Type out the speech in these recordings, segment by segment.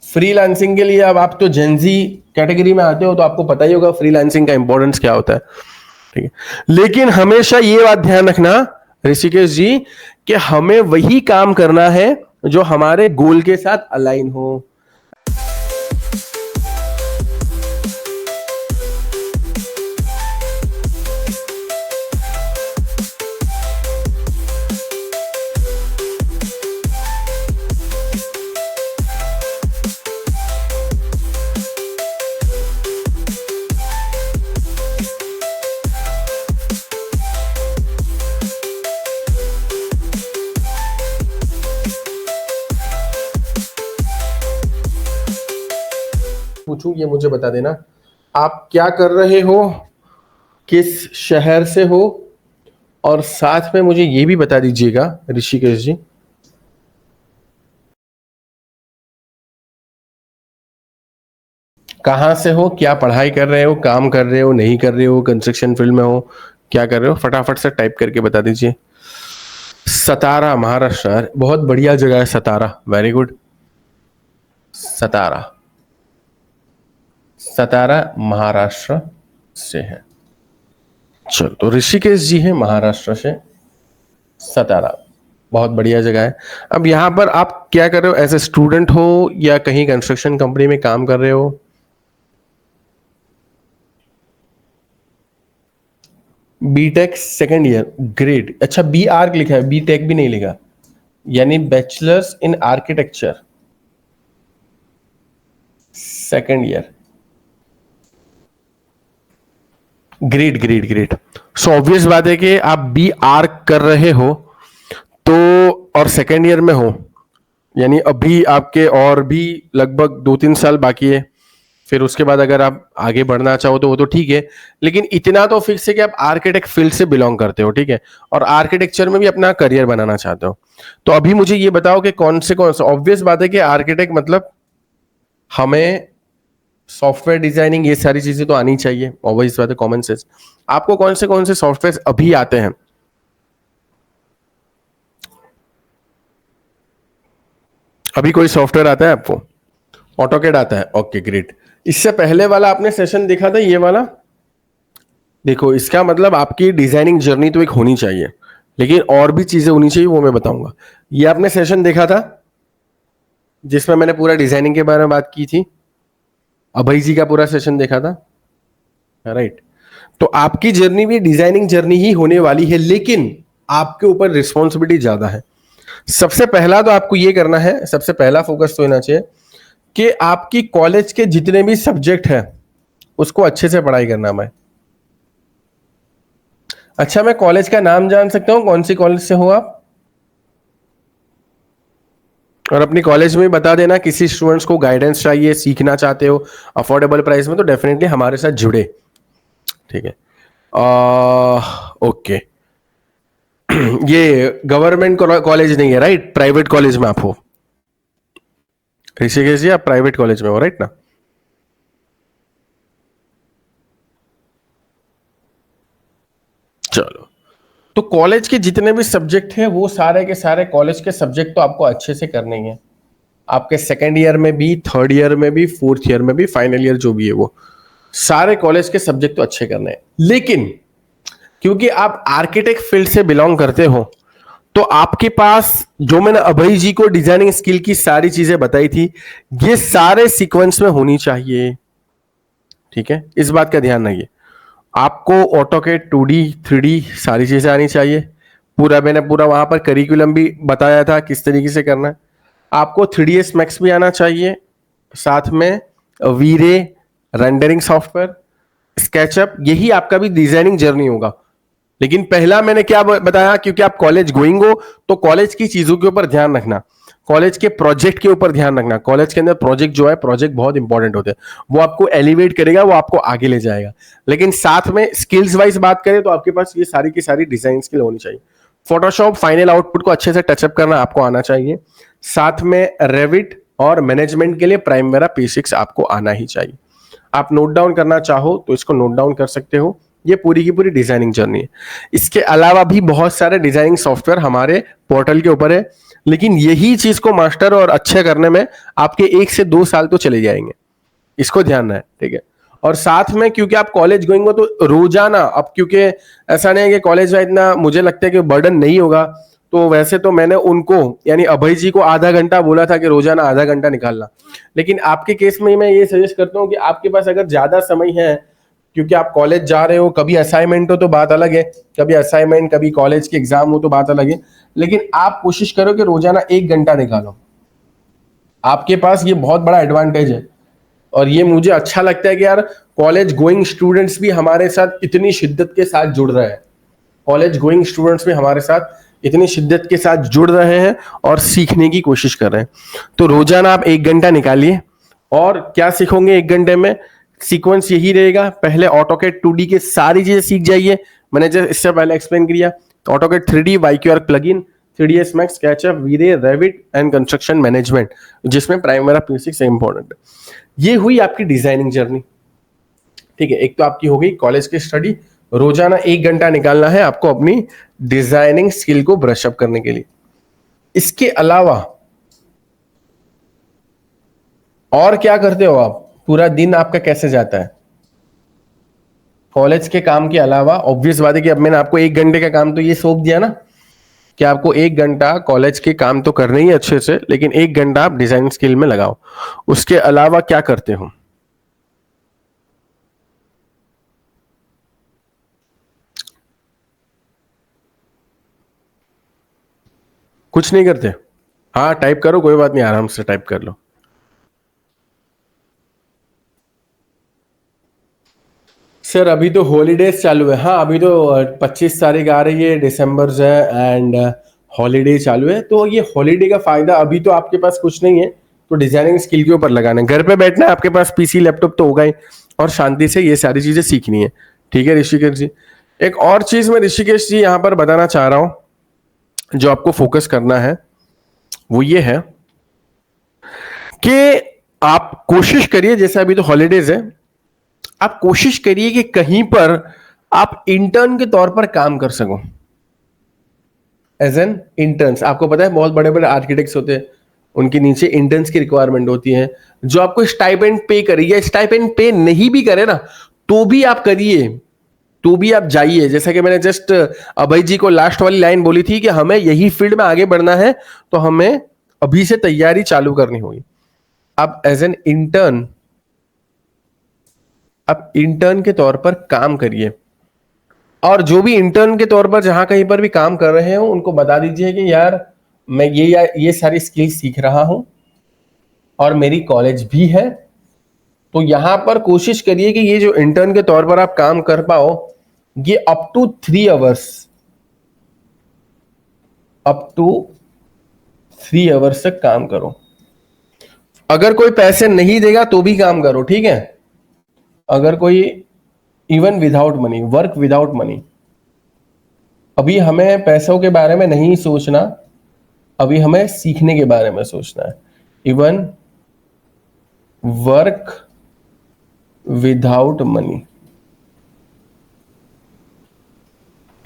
Freelancing के लिए अब आप तो जेनजी कैटेगरी में आते हो तो आपको पता ही होगा फ्रीलांसिंग का इंपॉर्टेंस क्या होता है, ठीक है। लेकिन हमेशा ये बात ध्यान रखना ऋषिकेश जी कि हमें वही काम करना है जो हमारे गोल के साथ अलाइन हो। पूछूं ये मुझे बता देना, आप क्या कर रहे हो, किस शहर से हो, और साथ में मुझे ये भी बता दीजिएगा ऋषिकेश जी कहां से हो, क्या पढ़ाई कर रहे हो, काम कर रहे हो, नहीं कर रहे हो, कंस्ट्रक्शन फील्ड में हो, क्या कर रहे हो, फटाफट से टाइप करके बता दीजिए। सतारा महाराष्ट्र, बहुत बढ़िया जगह है सतारा, वेरी गुड। सतारा, सतारा महाराष्ट्र से है। चलो तो ऋषिकेश जी है महाराष्ट्र से, सतारा, बहुत बढ़िया जगह है। अब यहां पर आप क्या कर रहे हो, एज ए स्टूडेंट हो या कहीं कंस्ट्रक्शन कंपनी में काम कर रहे हो? BTech second year, grade. अच्छा, बी आर्क लिखा है, बी टेक भी नहीं लिखा, यानी bachelors in architecture, second year. Great great great. So obvious बात है कि आप बी आर्क कर रहे हो तो, और सेकेंड ईयर में हो, यानी अभी आपके और भी लगभग 2-3 साल बाकी है। फिर उसके बाद अगर आप आगे बढ़ना चाहो तो वो तो ठीक है, लेकिन इतना तो फिक्स है कि आप आर्किटेक्ट फील्ड से बिलोंग करते हो, ठीक है, और आर्किटेक्चर में भी अपना करियर बनाना चाहते हो। तो अभी मुझे ये बताओ कि कौन से ऑब्वियस बात है कि आर्किटेक्ट मतलब हमें सॉफ्टवेयर डिजाइनिंग ये सारी चीजें तो आनी चाहिए, ऑब्वियस बात है, कॉमन सेंस। आपको कौन से सॉफ्टवेयर अभी आते हैं? अभी कोई सॉफ्टवेयर आता है आपको? ऑटोकैड आता है, ओके ग्रेट। इससे पहले वाला आपने सेशन देखा था, ये वाला देखो, इसका मतलब आपकी डिजाइनिंग जर्नी तो एक होनी चाहिए, लेकिन और भी चीजें होनी चाहिए, वो मैं बताऊंगा। ये आपने सेशन देखा था जिसमें मैंने पूरा डिजाइनिंग के बारे में बात की थी, अभय जी का पूरा सेशन देखा था, राइट। तो आपकी जर्नी भी डिजाइनिंग जर्नी ही होने वाली है, लेकिन आपके ऊपर रिस्पॉन्सिबिलिटी ज्यादा है। सबसे पहला तो आपको ये करना है, सबसे पहला फोकस तो होना चाहिए कि आपकी कॉलेज के जितने भी सब्जेक्ट है उसको अच्छे से पढ़ाई करना है। अच्छा, मैं कॉलेज का नाम जान सकता हूं, कौन सी कॉलेज से हो आप? और अपनी कॉलेज में बता देना, किसी स्टूडेंट्स को गाइडेंस चाहिए, सीखना चाहते हो अफोर्डेबल प्राइस में, तो डेफिनेटली हमारे साथ जुड़े, ठीक है। ओके, ये गवर्नमेंट कॉलेज नहीं है, राइट, प्राइवेट कॉलेज में आप हो ऋषिकेश जी, आप प्राइवेट कॉलेज में हो, राइट ना? चलो, तो कॉलेज के जितने भी सब्जेक्ट हैं वो सारे के सारे कॉलेज के सब्जेक्ट तो आपको अच्छे से करने ही है। आपके सेकेंड ईयर में भी, थर्ड ईयर में भी, फोर्थ ईयर में भी, फाइनल ईयर जो भी है, वो सारे कॉलेज के सब्जेक्ट तो अच्छे करने हैं। लेकिन क्योंकि आप आर्किटेक्ट फील्ड से बिलोंग करते हो, तो आपके पास जो मैंने अभय जी को डिजाइनिंग स्किल की सारी चीजें बताई थी, ये सारे सीक्वेंस में होनी चाहिए, ठीक है। इस बात का ध्यान रखिए। आपको ऑटोकैड 2D 3D सारी चीजें आनी चाहिए। पूरा मैंने पूरा वहां पर करिकुलम भी बताया था किस तरीके से करना है। आपको 3ds मैक्स भी आना चाहिए, साथ में वीरे, रेंडरिंग सॉफ्टवेयर, स्केचअप, यही आपका भी डिजाइनिंग जर्नी होगा। लेकिन पहला मैंने क्या बताया, क्योंकि आप कॉलेज गोइंग हो तो कॉलेज की चीजों के ऊपर ध्यान रखना, कॉलेज के प्रोजेक्ट के ऊपर ध्यान रखना। कॉलेज के अंदर प्रोजेक्ट जो है, प्रोजेक्ट बहुत इंपॉर्टेंट होते हैं, वो आपको एलिवेट करेगा, वो आपको आगे ले जाएगा। लेकिन साथ में स्किल्स वाइज बात करें तो आपके पास ये सारी की सारी डिजाइन स्किल होनी चाहिए। फोटोशॉप फाइनल आउटपुट को अच्छे से टचअप करना आपको आना चाहिए। साथ में रेविट और मैनेजमेंट के लिए प्राइमवेरा P6 आपको आना ही चाहिए। आप नोट डाउन करना चाहो तो इसको नोट डाउन कर सकते हो। ये पूरी की पूरी डिजाइनिंग जर्नी है। इसके अलावा भी बहुत सारे डिजाइनिंग सॉफ्टवेयर हमारे पोर्टल के ऊपर है। लेकिन यही चीज को मास्टर और अच्छा करने में आपके 1 से 2 साल तो चले जाएंगे, इसको ध्यान है, ठीक है। और साथ में क्योंकि आप कॉलेज गोइंग हो तो रोजाना, अब क्योंकि ऐसा नहीं है कि कॉलेज में इतना मुझे लगता है कि बर्डन नहीं होगा, तो वैसे तो मैंने उनको यानी अभय जी को आधा घंटा बोला था कि रोजाना आधा घंटा निकालना, लेकिन आपके केस में मैं ये सजेस्ट करता हूँ कि आपके पास अगर ज्यादा समय है, क्योंकि आप कॉलेज जा रहे हो, कभी असाइनमेंट हो तो बात अलग है, कभी असाइनमेंट कभी कॉलेज के एग्जाम हो तो बात अलग है, लेकिन आप कोशिश करो कि रोजाना 1 घंटा निकालो। आपके पास ये बहुत बड़ा एडवांटेज है, और ये मुझे अच्छा लगता है कि यार कॉलेज गोइंग स्टूडेंट्स भी हमारे साथ इतनी शिद्दत के साथ जुड़ रहे हैं, कॉलेज गोइंग स्टूडेंट्स भी हमारे साथ इतनी शिद्दत के साथ जुड़ रहे हैं और सीखने की कोशिश कर रहे हैं। तो रोजाना आप 1 घंटा निकालिए, और क्या सीखोगे 1 घंटे में? सीक्वेंस यही रहेगा, पहले ऑटोकैड 2D के सारी चीजें सीख जाइए, मैंने जैसे इससे पहले एक्सप्लेन किया। AutoCAD 3D, YQR plugin, 3ds Max, SketchUp, VRay, Revit and construction management, जिसमें प्राइमरी बेसिक्स इंपॉर्टेंट है। ये हुई आपकी डिजाइनिंग जर्नी, ठीक है। एक तो आपकी हो गई कॉलेज की स्टडी, रोजाना 1 घंटा निकालना है आपको अपनी डिजाइनिंग स्किल को ब्रश अप करने के लिए। इसके अलावा और क्या करते हो आप? पूरा दिन आपका कैसे जाता है कॉलेज के काम के अलावा? ऑब्वियस बात है कि अब मैंने आपको 1 घंटे का काम तो ये सौंप दिया ना कि आपको 1 घंटा कॉलेज के काम तो करने ही अच्छे से, लेकिन 1 घंटा आप डिजाइन स्किल में लगाओ। उसके अलावा क्या करते हो? कुछ नहीं करते? हाँ टाइप करो, कोई बात नहीं, आराम से टाइप कर लो। सर अभी तो हॉलीडेज चालू है। हाँ अभी तो 25 तारीख आ रही है, दिसंबर से, एंड हॉलीडे चालू है। तो ये हॉलीडे का फायदा, अभी तो आपके पास कुछ नहीं है तो डिजाइनिंग स्किल के ऊपर लगाना है, घर पे बैठना है, आपके पास पीसी लैपटॉप तो होगा ही, और शांति से ये सारी चीजें सीखनी है, ठीक है ऋषिकेश जी। एक और चीज मैं ऋषिकेश जी यहाँ पर बताना चाह रहा हूं, जो आपको फोकस करना है वो ये है कि आप कोशिश करिए, जैसे अभी तो हॉलीडेज है, आप कोशिश करिए कि कहीं पर आप इंटर्न के तौर पर काम कर सको। एज एन इंटर्न्स, आपको पता है बहुत बड़े बड़े आर्किटेक्ट्स होते हैं, उनके नीचे इंटर्न्स की रिक्वायरमेंट होती है, जो आपको स्टाइपेंड पे करे, या स्टाइपेंड पे नहीं भी करे ना तो भी आप करिए, तो भी आप जाइए। जैसा कि मैंने जस्ट अभय जी को लास्ट वाली लाइन बोली थी कि हमें यही फील्ड में आगे बढ़ना है, तो हमें अभी से तैयारी चालू करनी होगी। आप एज एन इंटर्न, आप इंटर्न के तौर पर काम करिए, और जो भी इंटर्न के तौर पर जहां कहीं पर भी काम कर रहे हो उनको बता दीजिए कि यार मैं ये सारी स्किल सीख रहा हूं और मेरी कॉलेज भी है। तो यहां पर कोशिश करिए कि ये जो इंटर्न के तौर पर आप काम कर पाओ, ये up to 3 hours, up to 3 hours तक काम करो। अगर कोई पैसे नहीं देगा तो भी काम करो, ठीक है। अगर कोई, even without money, work without money. अभी हमें पैसों के बारे में नहीं सोचना, अभी हमें सीखने के बारे में सोचना है। इवन वर्क विदाउट मनी,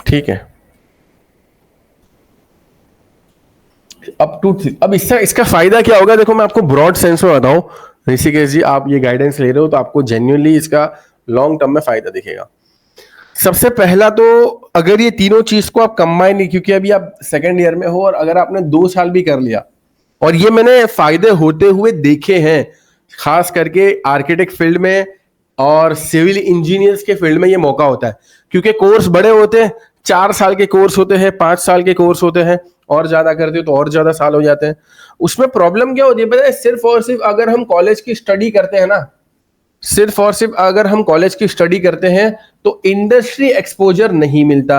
ठीक है। Up to 3। अब इसका फायदा क्या होगा, देखो मैं आपको ब्रॉड सेंस में बताऊं ऋषिकेश जी, आप ये गाइडेंस ले रहे हो तो आपको जेन्युइनली इसका लॉन्ग टर्म में फायदा दिखेगा। सबसे पहला तो अगर ये तीनों चीज को आप कंबाइन नहीं, क्योंकि अभी आप सेकेंड ईयर में हो और अगर आपने 2 साल भी कर लिया, और ये मैंने फायदे होते हुए देखे हैं, खास करके आर्किटेक्ट फील्ड में और सिविल इंजीनियर्स के फील्ड में ये मौका होता है, क्योंकि कोर्स बड़े होते हैं, 4 साल के कोर्स होते हैं, 5 साल के कोर्स होते हैं, और ज्यादा करते हो तो और ज्यादा साल हो जाते हैं। उसमें प्रॉब्लम क्या होती है पता है? सिर्फ और सिर्फ अगर हम कॉलेज की स्टडी करते हैं ना, सिर्फ और सिर्फ अगर हम कॉलेज की स्टडी करते हैं तो इंडस्ट्री एक्सपोजर नहीं मिलता।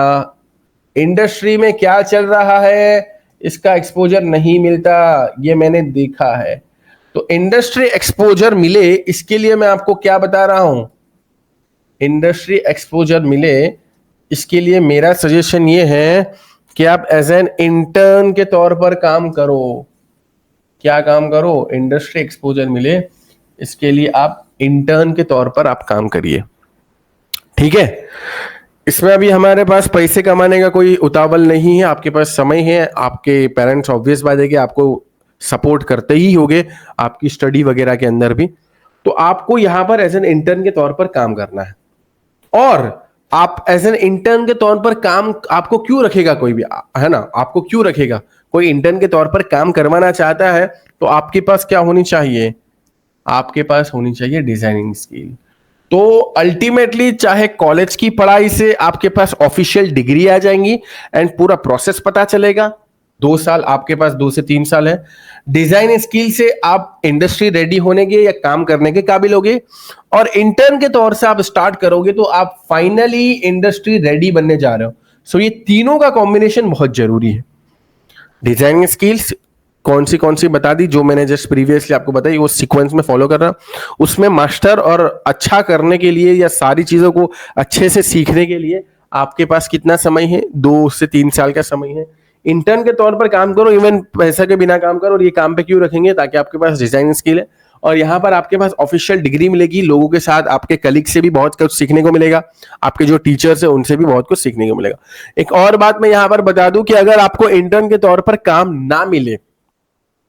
इंडस्ट्री में क्या चल रहा है इसका एक्सपोजर नहीं मिलता, ये मैंने देखा है। तो इंडस्ट्री एक्सपोजर मिले इसके लिए मैं आपको क्या बता रहा हूं, इंडस्ट्री एक्सपोजर मिले इसके लिए मेरा सजेशन ये है कि आप एज एन इंटर्न के तौर पर काम करो। क्या काम करो? इंडस्ट्री एक्सपोजर मिले इसके लिए आप इंटर्न के तौर पर आप काम करिए, ठीक है। इसमें अभी हमारे पास पैसे कमाने का कोई उतावल नहीं है, आपके पास समय है, आपके पेरेंट्स ऑब्वियस बात है कि आपको सपोर्ट करते ही होंगे आपकी स्टडी वगैरह के अंदर भी। तो आपको यहाँ पर एज एन इंटर्न के तौर पर काम करना है। और आप एज एन इंटर्न के तौर पर काम आपको क्यों रखेगा कोई भी, है ना, आपको क्यों रखेगा कोई इंटर्न के तौर पर काम करवाना चाहता है, तो आपके पास क्या होनी चाहिए, आपके पास होनी चाहिए डिजाइनिंग स्किल। तो अल्टीमेटली चाहे कॉलेज की पढ़ाई से आपके पास ऑफिशियल डिग्री आ जाएंगी एंड पूरा प्रोसेस पता चलेगा, 2 साल आपके पास, 2 से 3 साल है। डिजाइन स्किल से आप इंडस्ट्री रेडी होने के या काम करने के काबिल होगे, और इंटर्न के तौर से आप स्टार्ट करोगे तो आप फाइनली इंडस्ट्री रेडी बनने जा रहे हो। सो ये तीनों का कॉम्बिनेशन बहुत जरूरी है। डिजाइनिंग स्किल्स कौन सी बता दी, जो मैंने जस्ट प्रीवियसली आपको बताई, वो सीक्वेंस में फॉलो कर रहा। उसमें मास्टर और अच्छा करने के लिए या सारी चीजों को अच्छे से सीखने के लिए आपके पास कितना समय है, 2 से 3 साल का समय है। इंटर्न के तौर पर काम करो, इवन पैसा के बिना काम करो, और ये काम पे क्यों रखेंगे, ताकि आपके पास डिजाइनिंग स्किल है और यहाँ पर आपके पास ऑफिशियल डिग्री मिलेगी, लोगों के साथ, आपके कलीग से भी बहुत कुछ सीखने को मिलेगा, आपके जो टीचर्स है उनसे भी बहुत कुछ सीखने को मिलेगा। एक और बात मैं यहाँ पर बता दूं कि अगर आपको इंटर्न के तौर पर काम ना मिले,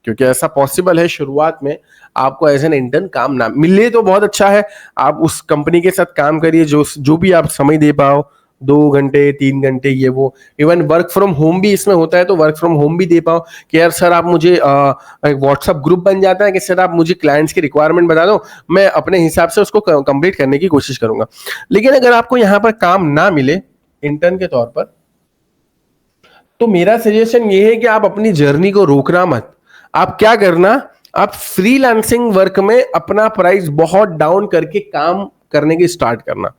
क्योंकि ऐसा पॉसिबल है शुरुआत में आपको एज एन इंटर्न काम ना मिले, तो बहुत अच्छा है, आप उस कंपनी के साथ काम करिए जो भी आप समय दे पाओ, 2 घंटे 3 घंटे ये वो। इवन वर्क फ्रॉम होम भी इसमें होता है, तो वर्क फ्रॉम होम भी दे पाओ कि यार सर आप मुझे व्हाट्सअप ग्रुप बन जाता है कि सर आप मुझे क्लाइंट्स की रिक्वायरमेंट बता दो, मैं अपने हिसाब से उसको कंप्लीट करने की कोशिश करूंगा। लेकिन अगर आपको यहाँ पर काम ना मिले इंटर्न के तौर पर, तो मेरा सजेशन ये है कि आप अपनी जर्नी को रोकना मत। आप क्या करना, आप फ्रीलांसिंग वर्क में अपना प्राइस बहुत डाउन करके काम करने की स्टार्ट करना।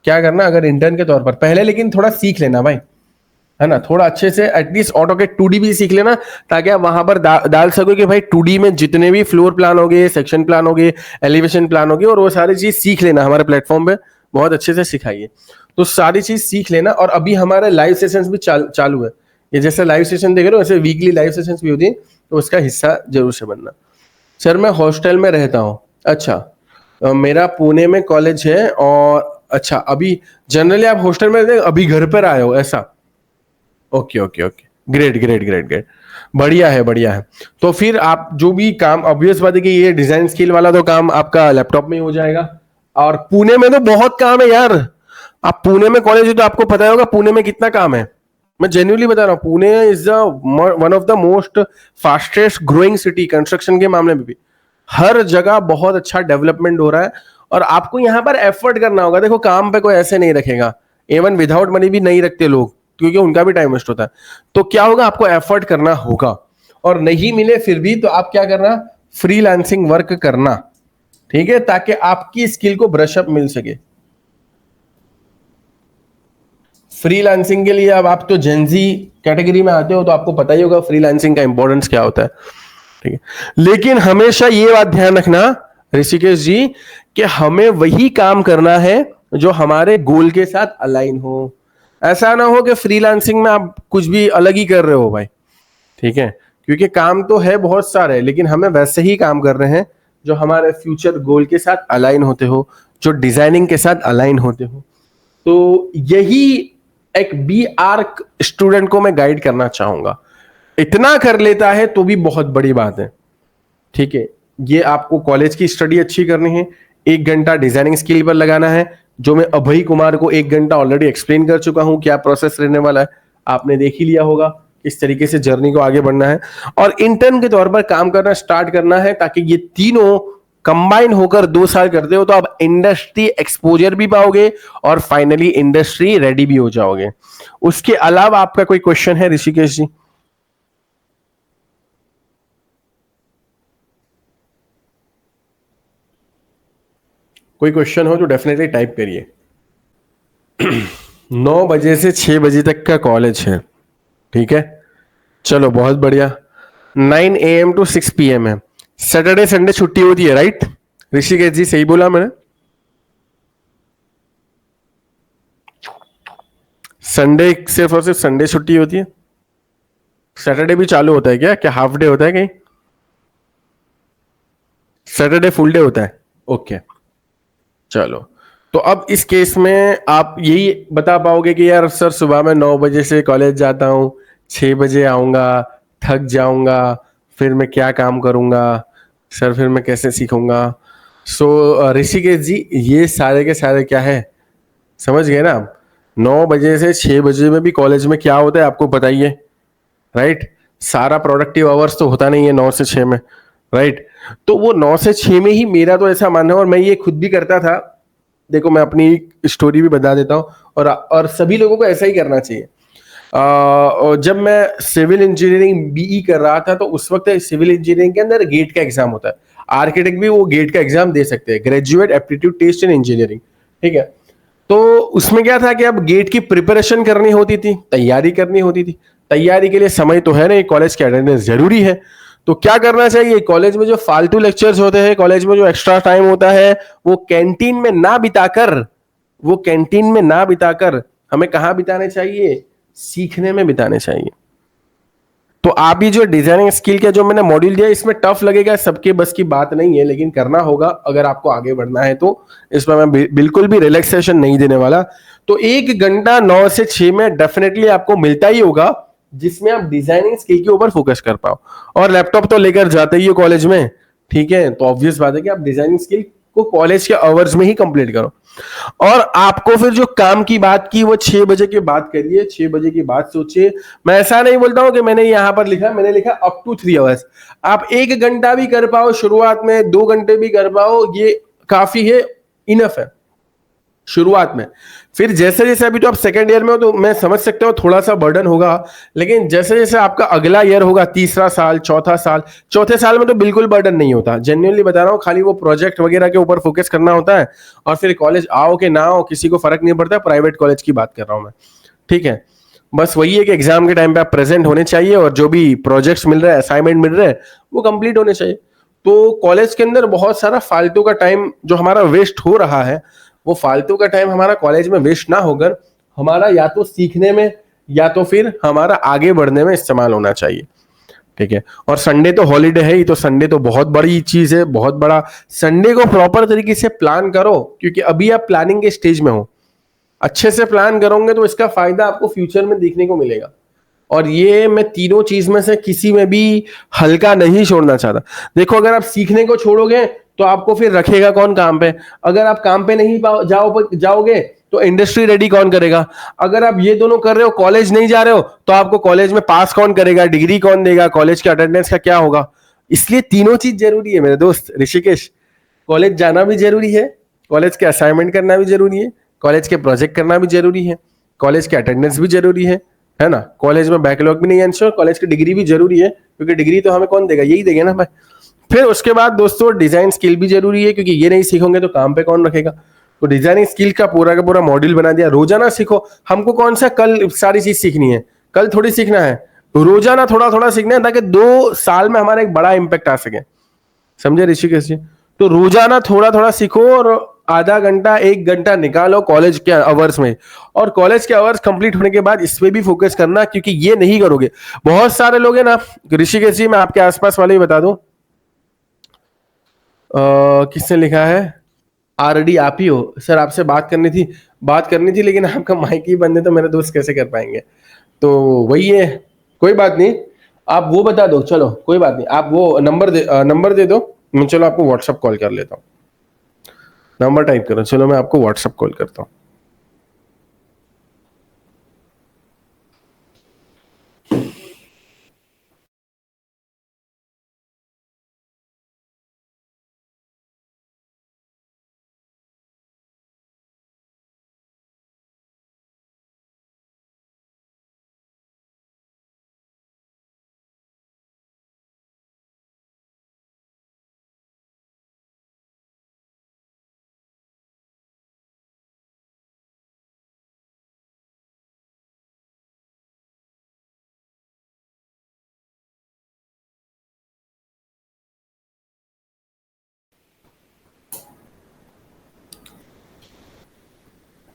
क्या करना, अगर इंटर्न के तौर पर पहले, लेकिन थोड़ा सीख लेना भाई, है ना, थोड़ा अच्छे से एटलीस्ट ऑटोकेड 2D भी सीख लेना, ताकि आप वहां पर डाल सको कि भाई 2D में जितने भी फ्लोर प्लान हो गए, सेक्शन प्लान हो गए, एलिवेशन प्लान हो गए, और वो सारी चीज सीख लेना। हमारे प्लेटफॉर्म पे बहुत अच्छे से सिखाइए, तो सारी चीज सीख लेना। और अभी हमारे लाइव सेशंस भी चालू है, ये जैसे लाइव सेशन देख रहे हो वैसे वीकली लाइव सेशंस भी होती है, तो उसका हिस्सा जरूर से बनना। सर मैं हॉस्टल में रहता हूँ। अच्छा, मेरा पुणे में कॉलेज है, और अच्छा अभी जनरली आप हॉस्टल में रहते हैं, अभी घर पर आए हो ऐसा? Okay okay okay, great great great great, बढ़िया है बढ़िया है। तो फिर आप जो भी काम, ऑब्वियस बात है कि ये डिजाइन स्किल वाला तो काम आपका लैपटॉप में ही हो जाएगा। और पुणे में तो बहुत काम है यार, आप पुणे में कॉलेज है तो आपको पता होगा पुणे में कितना काम है। मैं जेन्युइनली बता रहा हूँ, Pune is one of the most fastest growing city construction के मामले में भी। हर जगह बहुत अच्छा डेवलपमेंट हो रहा है, और आपको यहाँ पर एफर्ट करना होगा। देखो काम पे कोई ऐसे नहीं रखेगा, इवन विदाउट मनी भी नहीं रखते लोग, क्योंकि उनका भी टाइम वेस्ट होता है। तो क्या होगा, आपको एफर्ट करना होगा, और नहीं मिले फिर भी तो आप क्या करना, फ्रीलांसिंग वर्क करना, ठीक है, ताकि आपकी स्किल को ब्रश अप मिल सके। फ्रीलांसिंग के लिए अब आप तो जेंजी कैटेगरी में आते हो, तो आपको पता ही होगा फ्रीलांसिंग का इंपॉर्टेंस क्या होता है, ठीक है। लेकिन हमेशा ये बात ध्यान रखना ऋषिकेश जी, कि हमें वही काम करना है जो हमारे गोल के साथ अलाइन हो। ऐसा ना हो कि फ्रीलांसिंग में आप कुछ भी अलग ही कर रहे हो भाई, ठीक है, क्योंकि काम तो है बहुत सारे, लेकिन हमें वैसे ही काम कर रहे हैं जो हमारे फ्यूचर गोल के साथ अलाइन होते हो, जो डिजाइनिंग के साथ अलाइन होते हो। तो यही एक बी आर्क स्टूडेंट को मैं गाइड करना चाहूंगा। इतना कर लेता है तो भी बहुत बड़ी बात है, ठीक है। ये आपको कॉलेज की स्टडी अच्छी करनी है, 1 घंटा डिजाइनिंग स्किल पर लगाना है, जो मैं अभय कुमार को 1 घंटा ऑलरेडी एक्सप्लेन कर चुका हूं, क्या प्रोसेस रहने वाला है, आपने देख ही लिया होगा किस तरीके से जर्नी को आगे बढ़ना है। और इंटर्न के तौर पर काम करना स्टार्ट करना है, ताकि ये तीनों कंबाइन होकर 2 साल करते हो तो आप इंडस्ट्री एक्सपोजर भी पाओगे, और फाइनली इंडस्ट्री रेडी भी हो जाओगे। उसके अलावा आपका कोई क्वेश्चन है ऋषिकेश जी? कोई क्वेश्चन हो तो डेफिनेटली टाइप करिए। 9 बजे से 6 बजे तक का कॉलेज है, ठीक है, चलो बहुत बढ़िया। 9 AM to 6 PM है। सैटरडे संडे छुट्टी होती है, राइट ऋषिकेश जी, सही बोला मैंने? संडे सिर्फ और सिर्फ संडे छुट्टी होती है? सैटरडे भी चालू होता है क्या? क्या हाफ डे होता है कहीं? सैटरडे फुल डे होता है? ओके, चलो तो अब इस केस में आप यही बता पाओगे कि यार सर सुबह में 9 बजे से कॉलेज जाता हूँ, 6 बजे आऊँगा, थक जाऊँगा, फिर मैं क्या काम करूँगा, सर फिर मैं कैसे सीखूंगा। सो ऋषिकेश जी, ये सारे के सारे क्या है, समझ गए ना आप। 9 बजे से 6 बजे में भी कॉलेज में क्या होता है आपको बताइए, राइट। सारा प्रोडक्टिव आवर्स तो होता नहीं है 9 से 6 में, राइट। तो वो 9 से 6 में ही मेरा तो ऐसा मानना है, और मैं ये खुद भी करता था। देखो मैं अपनी स्टोरी भी बता देता हूँ, और सभी लोगों को ऐसा ही करना चाहिए। और जब मैं सिविल इंजीनियरिंग बीई कर रहा था, तो उस वक्त सिविल इंजीनियरिंग के अंदर गेट का एग्जाम होता है। आर्किटेक्ट भी वो गेट का एग्जाम दे सकते हैं, graduate aptitude test in engineering, ठीक है। तो उसमें क्या था कि अब गेट की प्रिपरेशन करनी होती थी, तैयारी करनी होती थी। तैयारी के लिए समय तो है नहीं, कॉलेज की अटेंडेंस जरूरी है। तो क्या करना चाहिए, कॉलेज में जो फालतू लेक्चर्स होते हैं, कॉलेज में जो एक्स्ट्रा टाइम होता है, वो कैंटीन में ना बिताकर वो कैंटीन में ना बिताकर हमें कहाँ बिताने चाहिए, सीखने में बिताने चाहिए। तो आप ही जो डिजाइनिंग स्किल का जो मैंने मॉड्यूल दिया, इसमें टफ लगेगा, सबके बस की बात नहीं है, लेकिन करना होगा अगर आपको आगे बढ़ना है तो। इसमें मैं बिल्कुल भी रिलैक्सेशन नहीं देने वाला। तो 1 घंटा 9 से 6 में डेफिनेटली आपको मिलता ही होगा, जिसमें आप डिजाइनिंग स्किल के ऊपर फोकस कर पाओ। और लैपटॉप तो लेकर जाते ही हो कॉलेज में, ठीक है, तो ऑब्वियस बात है कि आप डिजाइनिंग स्किल को कॉलेज के आवर्स में ही कंप्लीट करो। और आपको फिर जो काम की बात की, वो 6 बजे की बात करिए, 6 बजे की बात सोचिए। मैं ऐसा नहीं बोलता हूं कि मैंने यहां पर लिखा, मैंने लिखा अप टू 3 आवर्स। आप 1 घंटा भी कर पाओ शुरुआत में, 2 घंटे भी कर पाओ, ये काफी है, इनफ है शुरुआत में। फिर जैसे जैसे, अभी तो आप सेकेंड ईयर में हो तो मैं समझ सकता हूँ थोड़ा सा बर्डन होगा, लेकिन जैसे जैसे आपका अगला ईयर होगा, तीसरा साल, चौथा साल, चौथे साल में तो बिल्कुल बर्डन नहीं होता, जेन्युइनली बता रहा हूँ। खाली वो प्रोजेक्ट वगैरह के ऊपर फोकस करना होता है, और फिर कॉलेज आओ कि ना आओ किसी को फर्क नहीं पड़ता। प्राइवेट कॉलेज की बात कर रहा हूँ मैं, ठीक है। बस वही है कि एग्जाम के टाइम पे आप प्रेजेंट होने चाहिए, और जो भी प्रोजेक्ट्स मिल रहे हैं, असाइनमेंट मिल रहे हैं, वो कंप्लीट होने चाहिए। तो कॉलेज के अंदर बहुत सारा फालतू का टाइम जो हमारा वेस्ट हो रहा है, वो फालतू का टाइम हमारा कॉलेज में वेस्ट ना होकर हमारा या तो सीखने में, या तो फिर हमारा आगे बढ़ने में इस्तेमाल होना चाहिए, ठीक है। और संडे तो हॉलीडे है ही, तो संडे तो बहुत बड़ी चीज है, बहुत बड़ा। संडे को प्रॉपर तरीके से प्लान करो, क्योंकि अभी आप प्लानिंग के स्टेज में हो। अच्छे से प्लान करोगे तो इसका फायदा आपको फ्यूचर में देखने को मिलेगा। और ये मैं तीनों चीज में से किसी में भी हल्का नहीं छोड़ना चाहता। देखो अगर आप सीखने को छोड़ोगे तो आपको फिर रखेगा कौन काम पे। अगर आप काम पे नहीं जाओगे तो इंडस्ट्री रेडी कौन करेगा। अगर आप ये दोनों कर रहे हो, कॉलेज नहीं जा रहे हो, तो आपको कॉलेज में पास कौन करेगा, डिग्री कौन देगा, कॉलेज के अटेंडेंस का क्या होगा। इसलिए तीनों चीज जरूरी है मेरे दोस्त ऋषिकेश। कॉलेज जाना भी जरूरी है, कॉलेज के असाइनमेंट करना भी जरूरी है, कॉलेज के प्रोजेक्ट करना भी जरूरी है, कॉलेज के अटेंडेंस भी जरूरी है ना। कॉलेज में बैकलॉग भी नहीं आंसर, कॉलेज की डिग्री भी जरूरी है, क्योंकि डिग्री तो हमें कौन देगा, यही देगा ना भाई। फिर उसके बाद दोस्तों डिजाइन स्किल भी जरूरी है, क्योंकि ये नहीं सीखोगे तो काम पे कौन रखेगा। तो डिजाइनिंग स्किल का पूरा मॉड्यूल बना दिया, रोजाना सीखो। हमको कौन सा कल सारी चीज सीखनी है, कल थोड़ी सीखना है, रोजाना थोड़ा थोड़ा सीखना है, ताकि 2 साल में हमारा एक बड़ा इंपैक्ट आ सके। समझे ऋषिकेश जी। तो रोजाना थोड़ा थोड़ा सीखो, और आधा घंटा 1 घंटा निकालो कॉलेज के आवर्स में। और कॉलेज के आवर्स कंप्लीट होने के बाद इस पे भी फोकस करना, क्योंकि ये नहीं करोगे, बहुत सारे लोग हैं ना। ऋषिकेश जी मैं आपके आसपास वाले ही बता दूं, किसने लिखा है, आरडी आप ही हो सर, आपसे बात करनी थी लेकिन आपका माइक ही बंद है, तो मेरे दोस्त कैसे कर पाएंगे। तो वही है, कोई बात नहीं। आप वो बता दो, चलो कोई बात नहीं, आप वो नंबर दे दो। मैं चलो आपको व्हाट्सअप कॉल कर लेता हूँ। नंबर टाइप करो, चलो मैं आपको व्हाट्सअप कॉल करता हूँ।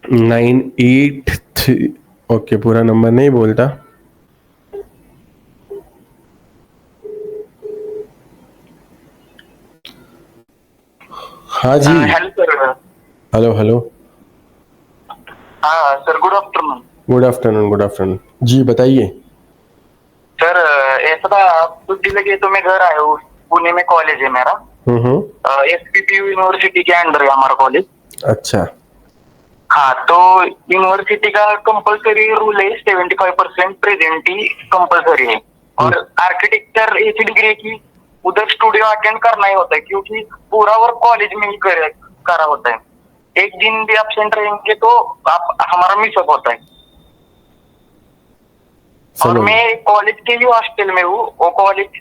नाइन एट थ्री, ओके पूरा नंबर नहीं बोलता। हाँ जी, हेलो सर। Hello hello. हाँ sir, good afternoon. Good afternoon, good afternoon जी, बताइए। सर ऐसा था, आप कुछ दिन लगे तो मैं घर आया हूँ। पुणे में कॉलेज है मेरा। एसपीपीयू यूनिवर्सिटी के अंडर है हमारा कॉलेज। अच्छा। हाँ, तो यूनिवर्सिटी का कंपलसरी रूल है 75% प्रेजेंट ही कंपलसरी है। और आर्किटेक्चर ऐसी डिग्री है कि उधर स्टूडियो अटेंड करना ही होता है, क्योंकि पूरा वर्क कॉलेज में ही करा होता है। एक दिन भी एब्सेंट रहेंगे तो आप हमारा मिसअप होता है। और समझ मैं कॉलेज के ही हॉस्टल में हूँ, वो कॉलेज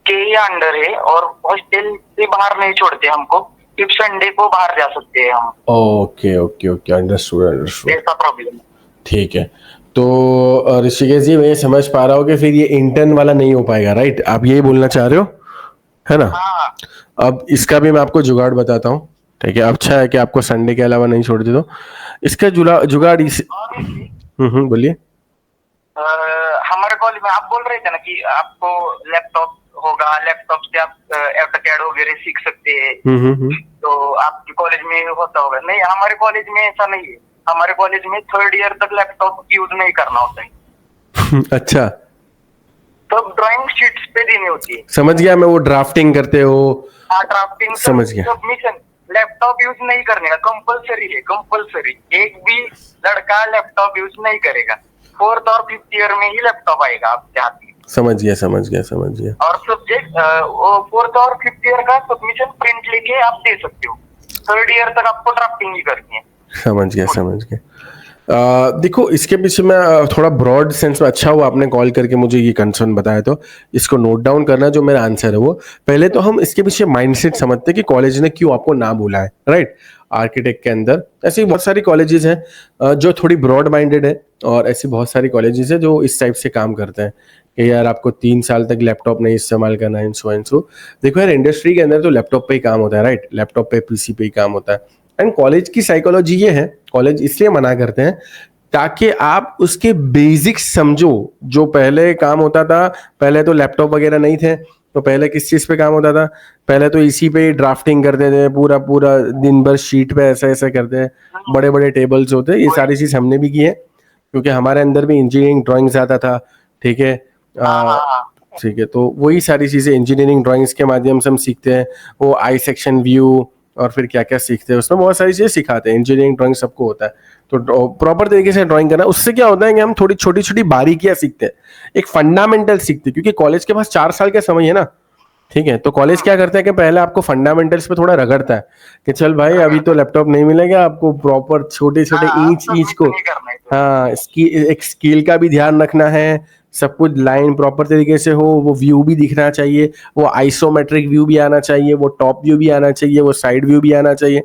के ही अंडर है, और हॉस्टल से बाहर नहीं छोड़ते हमको। सिर्फ संडे को बाहर जा सकते हैं हम। Okay okay okay, understood understood. ऐसा प्रॉब्लम है। ठीक है। तो ऋषिकेश जी, मैं ये समझ पा रहा हूँ कि फिर ये इंटर्न वाला नहीं हो पाएगा, राइट? आप यही बोलना चाह रहे हो, है ना? हाँ अब इसका भी मैं आपको जुगाड़ बताता हूँ। ठीक है, अच्छा है कि आपको संडे के अलावा नहीं छोड़ दे तो इसका जुगाड़ इस बोलिए। हमारे कॉलेज में आप बोल रहे थे ना कि आपको लैपटॉप होगा, लैपटॉप से आप एटोकैड वगैरह सीख सकते हैं। तो आपके कॉलेज में होता होगा। नहीं, हमारे कॉलेज में ऐसा नहीं है। हमारे कॉलेज में 3rd ईयर तक लैपटॉप यूज नहीं करना होता है। अच्छा, सब ड्राइंग शीट्स पे देनी होती है। समझ गया मैं। वो ड्राफ्टिंग करते हो? हाँ, ड्राफ्टिंग, समझ गया। सबमिशन। लैपटॉप यूज नहीं करने का कंपलसरी है, कंपलसरी। एक भी लड़का लैपटॉप यूज नहीं करेगा। 4th और 5th ईयर में ही लैपटॉप आएगा आपके हाथ में। समझ गया समझ गया समझ गया। और सब्जेक्ट 4th और 5th ईयर का सबमिशन प्रिंट लेके आप दे सकते हो। 3rd ईयर तक आपको ड्राफ्टिंग ही करनी है। समझ गया समझ गया। देखो, इसके पीछे मैं थोड़ा ब्रॉड सेंस में, अच्छा हुआ आपने कॉल करके मुझे ये कंसर्न बताया, तो इसको नोट डाउन करना। जो मेरा आंसर है वो, पहले तो हम इसके पीछे माइंडसेट समझते हैं कि कॉलेज ने क्यों आपको ना बोला है, राइट? आर्किटेक्ट के अंदर ऐसी बहुत सारी कॉलेजेस हैं जो थोड़ी ब्रॉड माइंडेड है, और ऐसी बहुत सारी कॉलेजेस हैं जो इस टाइप से काम करते हैं कि यार आपको 3 साल तक लैपटॉप नहीं इस्तेमाल करना है, एंड सो। देखो यार, इंडस्ट्री के अंदर तो लैपटॉप पे ही काम होता है, राइट? लैपटॉप पे, पीसी पे ही काम होता है। एंड कॉलेज की साइकोलॉजी ये है, कॉलेज इसलिए मना करते हैं ताकि आप उसके बेसिक्स समझो। जो पहले काम होता था, पहले तो लैपटॉप वगैरह नहीं थे, तो पहले किस चीज पे काम होता था? पहले तो इसी पे ड्राफ्टिंग करते थे, पूरा पूरा दिन भर शीट पे ऐसा ऐसा करते हैं, बड़े बड़े टेबल्स होते हैं। ये सारी चीज हमने भी की है, क्योंकि हमारे अंदर भी इंजीनियरिंग ड्राइंग्स आता था। ठीक है, ठीक है। तो वही सारी चीजें इंजीनियरिंग ड्राइंग्स के माध्यम से हम सीखते हैं। वो आई सेक्शन व्यू और फिर क्या क्या सीखते हैं, उसमें बहुत सारी चीजें सिखाते हैं। इंजीनियरिंग ड्राइंग सबको होता है, तो प्रॉपर तरीके से ड्राइंग करना। उससे क्या होता है कि हम थोड़ी छोटी छोटी बारीकियां सीखते हैं, एक फंडामेंटल सीखते हैं, क्योंकि कॉलेज के पास 4 साल का समय है ना। ठीक है, तो कॉलेज क्या करता है कि पहले आपको फंडामेंटल्स पे थोड़ा रगड़ता है कि चल भाई, अभी तो लैपटॉप नहीं मिलेगा आपको, प्रॉपर छोटे छोटे ईंच ईंच को, हाँ, एक स्केल का भी ध्यान रखना है, सब कुछ लाइन प्रॉपर तरीके से हो, वो व्यू भी दिखना चाहिए, वो आइसोमेट्रिक व्यू भी आना चाहिए, वो टॉप व्यू भी आना चाहिए, वो साइड व्यू भी आना चाहिए।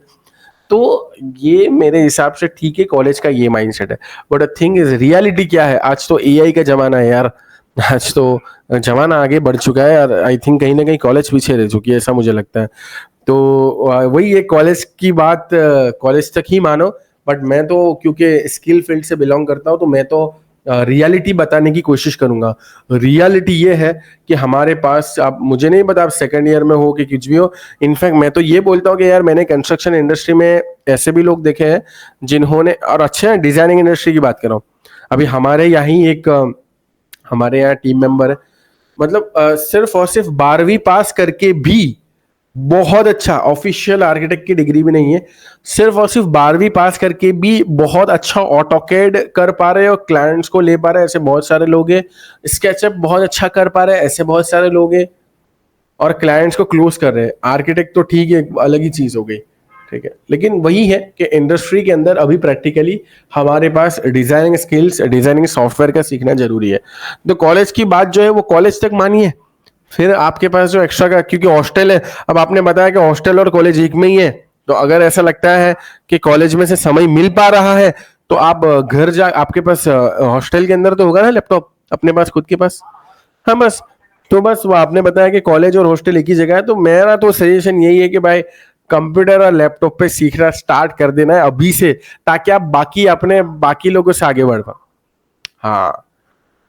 तो ये मेरे हिसाब से ठीक है, कॉलेज का ये माइंडसेट है। But the thing is, reality क्या है? आज तो एआई का जमाना है यार। आज तो जमाना आगे बढ़ चुका है यार। आई थिंक कहीं ना कहीं कॉलेज पीछे रह चुकी है, ऐसा मुझे लगता है। तो वही एक कॉलेज की बात, कॉलेज तक ही मानो। बट मैं तो क्योंकि स्किल फील्ड से बिलोंग करता हूँ, तो मैं तो रियलिटी बताने की कोशिश करूंगा। रियलिटी ये है कि हमारे पास, आप, मुझे नहीं पता आप सेकंड ईयर में हो कि कुछ भी हो, इनफैक्ट मैं तो ये बोलता हूँ कि यार मैंने कंस्ट्रक्शन इंडस्ट्री में ऐसे भी लोग देखे हैं जिन्होंने, और अच्छे हैं, डिजाइनिंग इंडस्ट्री की बात कर रहा हूँ। अभी हमारे हमारे यहाँ टीम मेंबर है, मतलब सिर्फ और सिर्फ 12वीं पास करके भी, बहुत अच्छा, ऑफिशियल आर्किटेक्ट की डिग्री भी नहीं है, सिर्फ और सिर्फ 12वीं पास करके भी बहुत अच्छा ऑटोकैड कर पा रहे हैं और क्लाइंट्स को ले पा रहे हैं, ऐसे बहुत सारे लोग हैं। स्केचअप बहुत अच्छा कर पा रहे हैं, ऐसे बहुत सारे लोग हैं, और क्लाइंट्स को क्लोज कर रहे हैं। आर्किटेक्ट तो ठीक है, अलग ही चीज हो गई। ठीक है, लेकिन वही है कि इंडस्ट्री के अंदर अभी प्रैक्टिकली हमारे पास डिजाइनिंग स्किल्स, डिजाइनिंग सॉफ्टवेयर का सीखना जरूरी है। तो कॉलेज की बात जो है वो कॉलेज तक मानिए, फिर आपके पास जो एक्स्ट्रा का, क्योंकि हॉस्टल है, अब आपने बताया कि हॉस्टल और कॉलेज एक में ही है, तो अगर ऐसा लगता है कि कॉलेज में से समय मिल पा रहा है, तो आप घर जा, आपके पास हॉस्टल के अंदर तो होगा ना लैपटॉप अपने पास, खुद के पास। हाँ बस, तो बस वो आपने बताया कि कॉलेज और हॉस्टल एक ही जगह है, तो मेरा तो सजेशन यही है कि भाई कंप्यूटर और लैपटॉप पे सीखना स्टार्ट कर देना है अभी से, ताकि आप बाकी लोगों से आगे बढ़ पाओ। हाँ,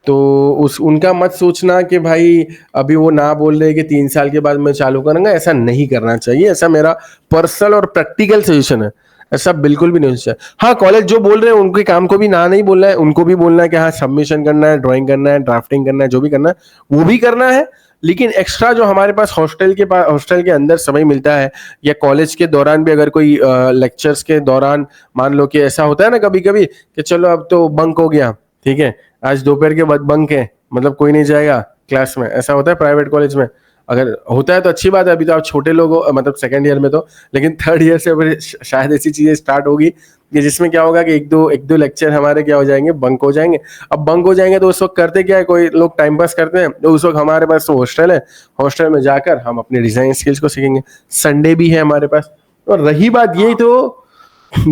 तो उनका मत सोचना कि भाई अभी वो ना बोल रहे कि 3 साल के बाद मैं चालू करूंगा, ऐसा नहीं करना चाहिए। ऐसा मेरा पर्सनल और प्रैक्टिकल सजेशन है। ऐसा बिल्कुल भी नहीं होना चाहिए। हाँ, कॉलेज जो बोल रहे हैं उनके काम को भी ना नहीं बोलना है, उनको भी बोलना है कि हाँ सबमिशन करना है, ड्राइंग करना है, ड्राफ्टिंग करना है, जो भी करना है वो भी करना है। लेकिन एक्स्ट्रा जो हमारे पास हॉस्टल के अंदर समय मिलता है, या कॉलेज के दौरान भी अगर कोई लेक्चर्स के दौरान मान लो कि ऐसा होता है ना कभी कभी कि चलो अब तो बंक हो गया, ठीक है, आज दोपहर के बाद बंक है, मतलब कोई नहीं जाएगा क्लास में, ऐसा होता है प्राइवेट कॉलेज में। अगर होता है तो अच्छी बात है, अभी तो आप छोटे लोग हो, मतलब सेकंड ईयर में तो, लेकिन थर्ड ईयर से फिर शायद ऐसी चीजें स्टार्ट होगी कि जिसमें क्या होगा कि एक दो लेक्चर हमारे क्या हो जाएंगे, बंक हो जाएंगे। अब बंक हो जाएंगे तो उस वक्त करते क्या है, कोई लोग टाइम पास करते हैं, तो उस वक्त हमारे पास तो हॉस्टल है, हॉस्टल में जाकर हम अपने डिजाइन स्किल्स को सीखेंगे। संडे भी है हमारे पास। और रही बात ये, तो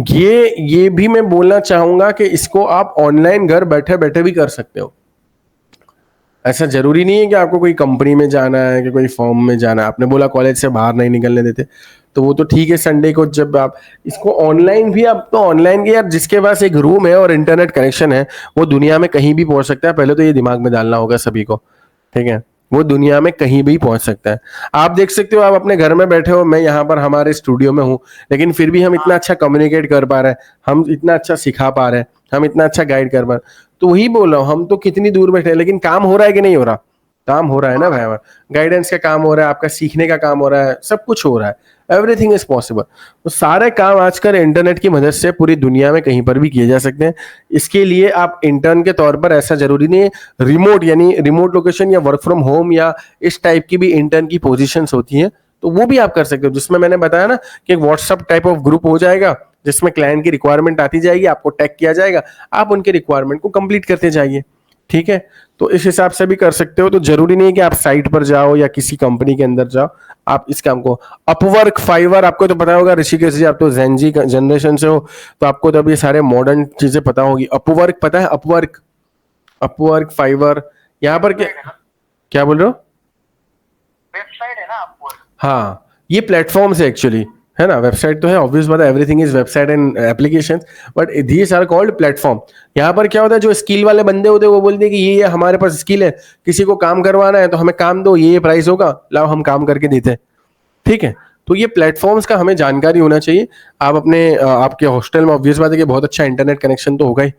ये भी मैं बोलना चाहूंगा कि इसको आप ऑनलाइन घर बैठे बैठे भी कर सकते हो। ऐसा जरूरी नहीं है कि आपको कोई कंपनी में जाना है कि कोई फॉर्म में जाना है। आपने बोला कॉलेज से बाहर नहीं निकलने देते, तो वो तो ठीक है, संडे को जब आप इसको ऑनलाइन भी, आप तो ऑनलाइन के यार जिसके पास एक रूम है और इंटरनेट कनेक्शन है वो दुनिया में कहीं भी पहुंच सकता है। पहले तो ये दिमाग में डालना होगा सभी को, ठीक है, वो दुनिया में कहीं भी पहुंच सकता है। आप देख सकते हो, आप अपने घर में बैठे हो, मैं यहाँ पर हमारे स्टूडियो में हूँ, लेकिन फिर भी हम इतना अच्छा कम्युनिकेट कर पा रहे हैं, हम इतना अच्छा सिखा पा रहे हैं, हम इतना अच्छा गाइड कर पा रहे हैं। तो वही बोल रहा हूँ, हम तो कितनी दूर बैठे हैं, लेकिन काम हो रहा है कि नहीं हो रहा? काम हो रहा है ना भाई हमारा, गाइडेंस का काम हो रहा है, आपका सीखने का काम हो रहा है, सब कुछ हो रहा है। Everything is possible. तो सारे काम आजकल इंटरनेट की मदद से पूरी दुनिया में कहीं पर भी किए जा सकते हैं। इसके लिए आप इंटर्न के तौर पर, ऐसा जरूरी नहीं है रिमोट, यानी रिमोट लोकेशन या वर्क फ्रॉम होम या इस टाइप की भी इंटर्न की पोजीशंस होती हैं, तो वो भी आप कर सकते हो, जिसमें मैंने बताया ना कि एक व्हाट्सएप टाइप ऑफ ग्रुप हो जाएगा, जिसमें क्लाइंट की रिक्वायरमेंट आती जाएगी, आपको टैग किया जाएगा, आप उनके रिक्वायरमेंट को कंप्लीट करते जाइए, ठीक है। तो इस हिसाब से भी कर सकते हो। तो जरूरी नहीं है कि आप साइट पर जाओ या किसी कंपनी के अंदर जाओ, आप इस काम को अपवर्क, फाइवर, आपको तो पता होगा ऋषिकेश जी, आप तो जेनजी जनरेशन से हो, तो आपको तो अब ये सारे मॉडर्न चीजें पता होगी। अपवर्क पता है? अपवर्क, अपवर्क, फाइवर, यहाँ पर क्या क्या बोल रहे हो? वेबसाइट है ना आपको? हाँ, ये प्लेटफॉर्म्स है एक्चुअली, है ना। वेबसाइट तो है, ऑब्वियस बात है, everything is website and application, but these are called platform. यहाँ पर क्या होता है, जो स्किल वाले बंदे होते हैं वो बोलते हैं कि ये हमारे पास स्किल है, किसी को काम करवाना है तो हमें काम दो, ये प्राइस होगा, लाओ हम काम करके देते हैं, ठीक है। तो ये प्लेटफॉर्म्स का हमें जानकारी होना चाहिए। आप अपने आपके हॉस्टल में ऑब्वियस बात है कि बहुत अच्छा इंटरनेट कनेक्शन तो होगा ही,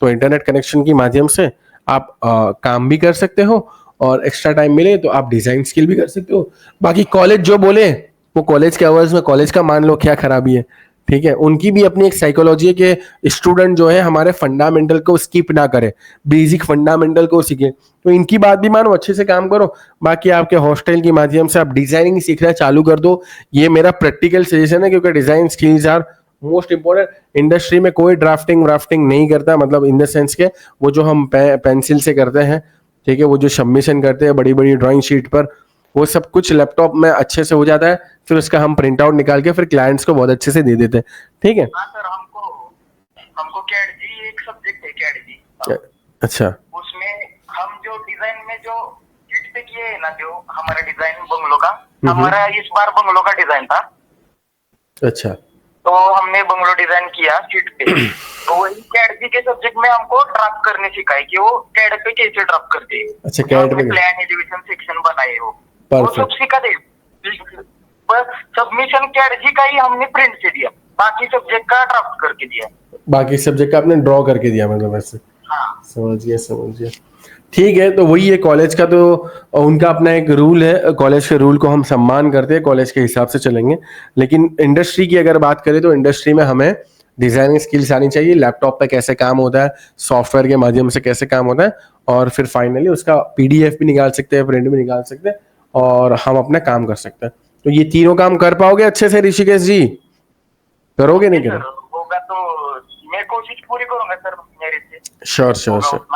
तो इंटरनेट कनेक्शन के माध्यम से आप काम भी कर सकते हो, और एक्स्ट्रा टाइम मिले तो आप डिजाइन स्किल भी कर सकते हो। बाकी कॉलेज जो बोले वो कॉलेज के आवर्स में कॉलेज का मान लो क्या खराबी है, ठीक है, उनकी भी अपनी एक साइकोलॉजी है कि स्टूडेंट जो है हमारे फंडामेंटल को स्किप ना करे, बेसिक फंडामेंटल को सीखे। तो इनकी बात भी मानो, अच्छे से काम करो। बाकी आपके हॉस्टल के माध्यम से आप डिजाइनिंग सीखना चालू कर दो, ये मेरा प्रैक्टिकल सजेशन है, क्योंकि design skills are most important. Industry में कोई ड्राफ्टिंग नहीं करता, मतलब इन द सेंस के वो जो हम पेंसिल से करते हैं, ठीक है, वो जो सबमिशन करते हैं बड़ी बड़ी ड्राइंग शीट पर, वो सब कुछ लैपटॉप में अच्छे से हो जाता है, फिर उसका हम प्रिंट आउट निकाल के फिर क्लाइंट्स को बहुत अच्छे से दे देते हैं, ठीक है। हाँ सर, हमको हमको कैड जी एक सब्जेक्ट है, कैड जी। अच्छा, उसमें हम जो डिजाइन में जो शीट पे किए है ना, जो हमारा डिजाइन बंगलो का, हमारा इस बार बंगलो का डिजाइन था। अच्छा, तो हमने बंगलो डिजाइन किया शीट पे। तो वही कैड जी के सब्जेक्ट में हमको ड्राफ्ट करने सिखाए कि वो कैड पे कैसे ड्राफ्ट करते हैं। अच्छा, कैड पे प्लान एलिवेशन सेक्शन बनाए हो, वो Perfect. सब सिखा दे। बस सबमिशन कैड जी का ही हमने प्रिंट से दिया, बाकी सब्जेक्ट का ड्राफ्ट करके दिया। बाकी सब्जेक्ट का आपने ड्रॉ करके दिया, मतलब वैसे। हाँ, समझ गया। ठीक है, तो वही है कॉलेज का, तो उनका अपना एक रूल है, कॉलेज के रूल को हम सम्मान करते हैं, कॉलेज के हिसाब से चलेंगे। लेकिन इंडस्ट्री की अगर बात करें तो इंडस्ट्री में हमें डिजाइनिंग स्किल्स आनी चाहिए, लैपटॉप पे कैसे काम होता है, सॉफ्टवेयर के माध्यम से कैसे काम होता है, और फिर फाइनली उसका पीडीएफ भी निकाल सकते हैं, प्रिंट भी निकाल सकते हैं, और हम अपना काम कर सकते हैं। तो ये तीनों काम कर पाओगे अच्छे से ऋषिकेश जी? करोगे नहीं करोगे? होगा तो मैं कोशिश पूरी करूंगा सर, मेरे से श्योर श्योर श्योर,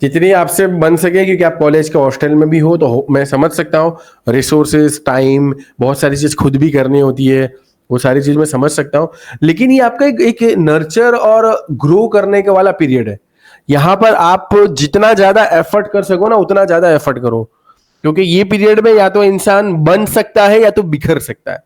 जितनी आपसे बन सके, क्योंकि आप कॉलेज के हॉस्टल में भी हो, तो मैं समझ सकता हूँ रिसोर्सेज, टाइम, बहुत सारी चीज खुद भी करनी होती है, वो सारी चीज मैं समझ सकता हूँ। लेकिन ये आपका एक नर्चर और ग्रो करने के वाला पीरियड है। यहाँ पर आप जितना ज्यादा एफर्ट कर सको ना, उतना ज्यादा एफर्ट करो, क्योंकि ये पीरियड में या तो इंसान बन सकता है या तो बिखर सकता है।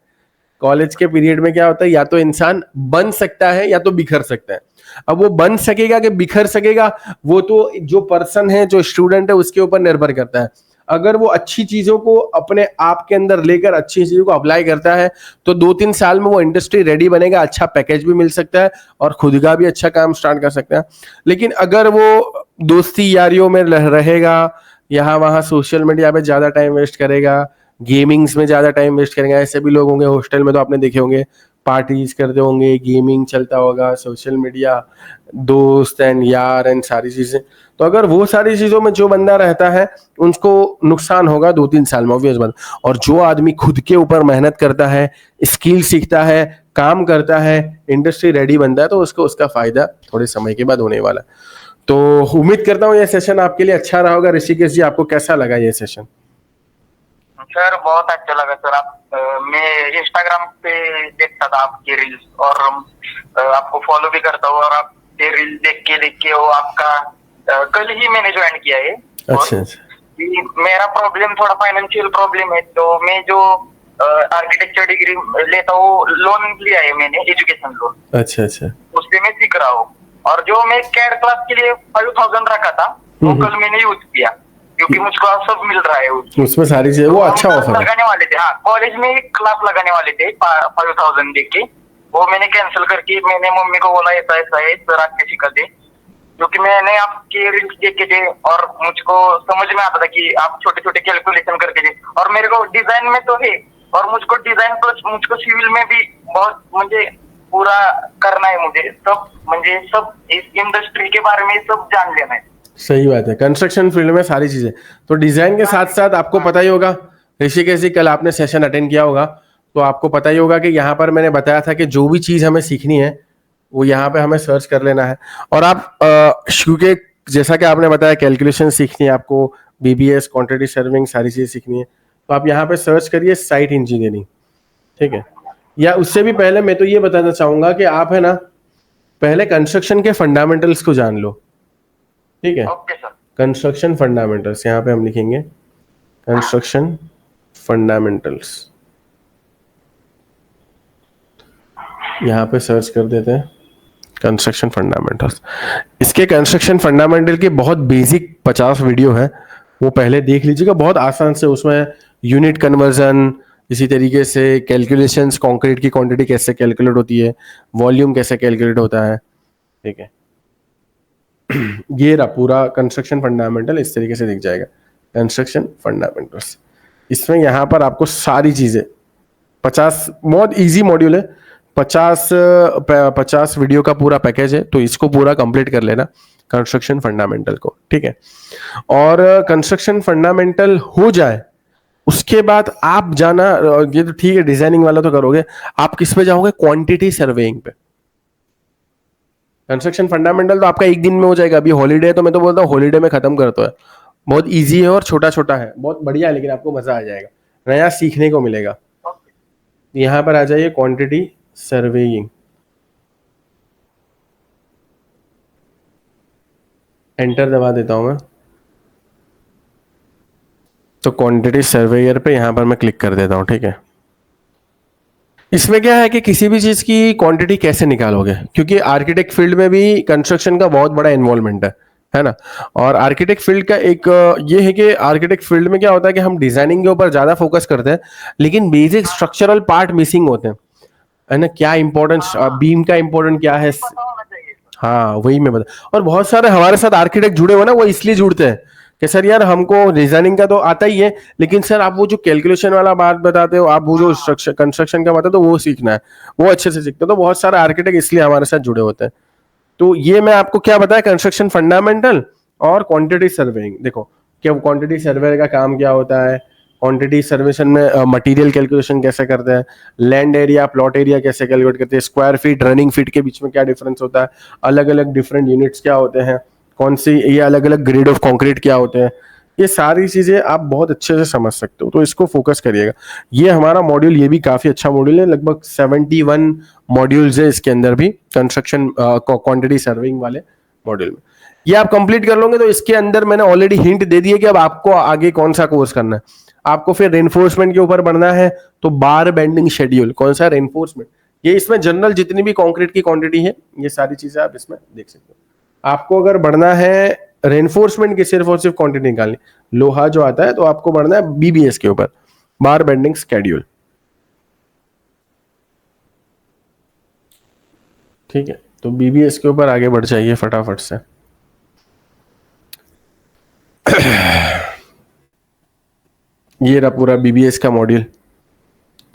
कॉलेज के पीरियड में क्या होता है, या तो इंसान बन सकता है या तो बिखर सकता है। अब वो बन सकेगा कि बिखर सकेगा, वो तो जो पर्सन है, जो स्टूडेंट है, उसके ऊपर निर्भर करता है। अगर वो अच्छी चीजों को अपने आप के अंदर लेकर अच्छी चीजों को अप्लाई करता है तो 2-3 साल में वो इंडस्ट्री रेडी बनेगा, अच्छा पैकेज भी मिल सकता है और खुद का भी अच्छा काम स्टार्ट कर सकता है। लेकिन अगर वो दोस्ती यारियों में रहेगा, यहाँ वहाँ सोशल मीडिया पे ज्यादा टाइम वेस्ट करेगा, गेमिंग्स में ज्यादा टाइम वेस्ट करेगा, ऐसे भी लोग होंगे हॉस्टल में, तो आपने देखे होंगे पार्टीज करते होंगे, गेमिंग चलता होगा, सोशल मीडिया, दोस्त एंड यार एंड सारी चीजें। तो अगर वो सारी चीजों में जो बंदा रहता है उनको नुकसान होगा 2-3 साल में, ऑब्वियस बात। और जो आदमी खुद के ऊपर मेहनत करता है, स्किल सीखता है, काम करता है, इंडस्ट्री रेडी बनता है, तो उसको उसका फायदा थोड़े समय के बाद होने वाला है। तो उम्मीद करता हूँ ये सेशन आपके लिए अच्छा रहा होगा। ऋषिकेश जी, आपको कैसा लगा ये सेशन? सर बहुत अच्छा लगा सर। मैं इंस्टाग्राम पे देखता था आपकी रील्स और आपको फॉलो भी करता हूँ, और आपके रील देख के वो आपका कल ही मैंने ज्वाइन किया है। अच्छा। मेरा प्रॉब्लम थोड़ा फाइनेंशियल प्रॉब्लम है, तो मैं जो आर्किटेक्चर डिग्री लेता हूँ, लोन लिया है मैंने, एजुकेशन लोन। अच्छा। उससे मैं सीख रहा हूँ, और जो मैं कैड क्लास के लिए 5000 रखा था वो कल मैंने यूज किया, क्योंकि मुझको सब मिल रहा है उसमें सारी चीजें, वो अच्छा ऑफर लगाने वाले थे। हाँ, कॉलेज में क्लास लगाने वाले थे 5000 दे के, वो मैंने कैंसिल करके मैंने मम्मी को बोला ऐसा ऐसा है सर आपके सिखा दे, क्योंकि मैंने आपके रील्स देखे थे और मुझको समझ में आता था कि आप छोटे छोटे कैलकुलेशन करके थे। और मेरे को डिजाइन में तो है, और मुझको डिजाइन प्लस मुझको सिविल में भी बहुत मुझे पूरा करना है, मुझे सब इस इंडस्ट्री के बारे में सब जान लेना है। सही बात है, कंस्ट्रक्शन फील्ड में सारी चीजें। तो डिजाइन के साथ साथ आपको पता ही होगा ऋषिकेश जी, कल आपने सेशन अटेंड किया होगा तो आपको पता ही होगा कि यहाँ पर मैंने बताया था कि जो भी चीज हमें सीखनी है वो यहाँ पे हमें सर्च कर लेना है। और आप क्योंकि जैसा कि आपने बताया कैलकुलेशन सीखनी है आपको, बीबीएस, क्वांटिटी सर्विंग, सारी चीजें सीखनी है, तो आप यहाँ पे सर्च करिए साइट इंजीनियरिंग, ठीक है। या उससे भी पहले मैं तो ये बताना चाहूंगा कि आप है ना पहले कंस्ट्रक्शन के फंडामेंटल्स को जान लो, ठीक है। Okay sir. कंस्ट्रक्शन फंडामेंटल्स, यहाँ पे हम लिखेंगे कंस्ट्रक्शन फंडामेंटल्स, यहाँ पे सर्च कर देते हैं कंस्ट्रक्शन फंडामेंटल्स। इसके कंस्ट्रक्शन फंडामेंटल के बहुत बेसिक 50 वीडियो है, वो पहले देख लीजिएगा, बहुत आसान से। उसमें यूनिट कन्वर्जन, इसी तरीके से कैलकुलेशंस, कंक्रीट की क्वांटिटी कैसे कैलकुलेट होती है, वॉल्यूम कैसे कैलकुलेट होता है, ठीक है। ये रहा पूरा कंस्ट्रक्शन फंडामेंटल, इस तरीके से दिख जाएगा कंस्ट्रक्शन फंडामेंटल्स। इसमें यहाँ पर आपको सारी चीजें 50, बहुत इजी मॉड्यूल है, 50 वीडियो का पूरा पैकेज है, तो इसको पूरा कंप्लीट कर लेना कंस्ट्रक्शन फंडामेंटल को, ठीक है। और कंस्ट्रक्शन फंडामेंटल हो जाए उसके बाद आप जाना, ये तो ठीक है डिजाइनिंग वाला तो करोगे, आप किस पे जाओगे? क्वांटिटी सर्वेइंग पे। कंस्ट्रक्शन फंडामेंटल तो आपका एक दिन में हो जाएगा, अभी हॉलीडे है तो मैं तो बोलता हूँ हॉलीडे में खत्म करते हैं। बहुत इजी है और छोटा छोटा है, बहुत बढ़िया है, लेकिन आपको मजा आ जाएगा, नया सीखने को मिलेगा। यहाँ पर आ जाइए क्वांटिटी सर्वेइंग, एंटर दबा देता हूं मैं, तो क्वांटिटी सर्वेयर पे यहाँ पर मैं क्लिक कर देता हूँ, ठीक है। इसमें क्या है कि किसी भी चीज की क्वांटिटी कैसे निकालोगे, क्योंकि आर्किटेक्ट फील्ड में भी कंस्ट्रक्शन का बहुत बड़ा इन्वॉल्वमेंट है ना। और आर्किटेक्ट फील्ड का एक ये है कि आर्किटेक्ट फील्ड में क्या होता है कि हम डिजाइनिंग के ऊपर ज्यादा फोकस करते हैं, लेकिन बेसिक स्ट्रक्चरल पार्ट मिसिंग होते हैं, है ना। क्या इंपॉर्टेंस, बीम का इंपॉर्टेंट क्या है, हाँ वही मैं बता। और बहुत सारे हमारे साथ आर्किटेक्ट जुड़े हुए ना, वो इसलिए जुड़ते हैं कि सर यार हमको डिजाइनिंग का तो आता ही है, लेकिन सर आप वो जो कैलकुलेशन वाला बात बताते हो, आप वो जो स्ट्रक्चर कंस्ट्रक्शन का बताते हो, तो वो सीखना है, वो अच्छे से सीखते हो। तो बहुत सारे आर्किटेक्ट इसलिए हमारे साथ जुड़े होते हैं। तो ये मैं आपको क्या बताया, कंस्ट्रक्शन फंडामेंटल और क्वांटिटी सर्वेइंग। देखो क्या क्वांटिटी सर्वे का काम क्या होता है, क्वांटिटी सर्वेशन में मटेरियल कैलकुलेशन कैसे करते हैं, लैंड एरिया, प्लॉट एरिया कैसे कैलकुलेट करते हैं, स्क्वायर फीट, रनिंग फीट के बीच में क्या डिफरेंस होता है, अलग अलग डिफरेंट यूनिट्स क्या होते हैं, कौन सी ये अलग अलग ग्रेड ऑफ कंक्रीट क्या होते हैं, ये सारी चीजें आप बहुत अच्छे से समझ सकते हो। तो इसको फोकस करिएगा। ये हमारा मॉड्यूल, ये भी काफी अच्छा मॉड्यूल है, लगभग 71 मॉड्यूल्स है इसके अंदर भी, कंस्ट्रक्शन क्वांटिटी सर्विंग वाले मॉड्यूल में। ये आप कंप्लीट कर लोगे तो इसके अंदर मैंने ऑलरेडी हिंट दे दिया कि अब आपको आगे कौन सा कोर्स करना है। आपको फिर रेनफोर्समेंट के ऊपर बढ़ना है तो बार बेंडिंग शेड्यूल, कौन सा रेनफोर्समेंट, ये इसमें जनरल जितनी भी कंक्रीट की क्वांटिटी है ये सारी चीजें आप इसमें देख सकते हो। आपको अगर बढ़ना है रेनफोर्समेंट की सिर्फ और सिर्फ क्वांटिटी निकालनी, लोहा जो आता है तो आपको बढ़ना है बीबीएस के ऊपर, बार बेंडिंग स्केड्यूल। ठीक है, तो बीबीएस के ऊपर आगे बढ़ जाइए फटाफट से। ये रहा पूरा बीबीएस का मॉड्यूल।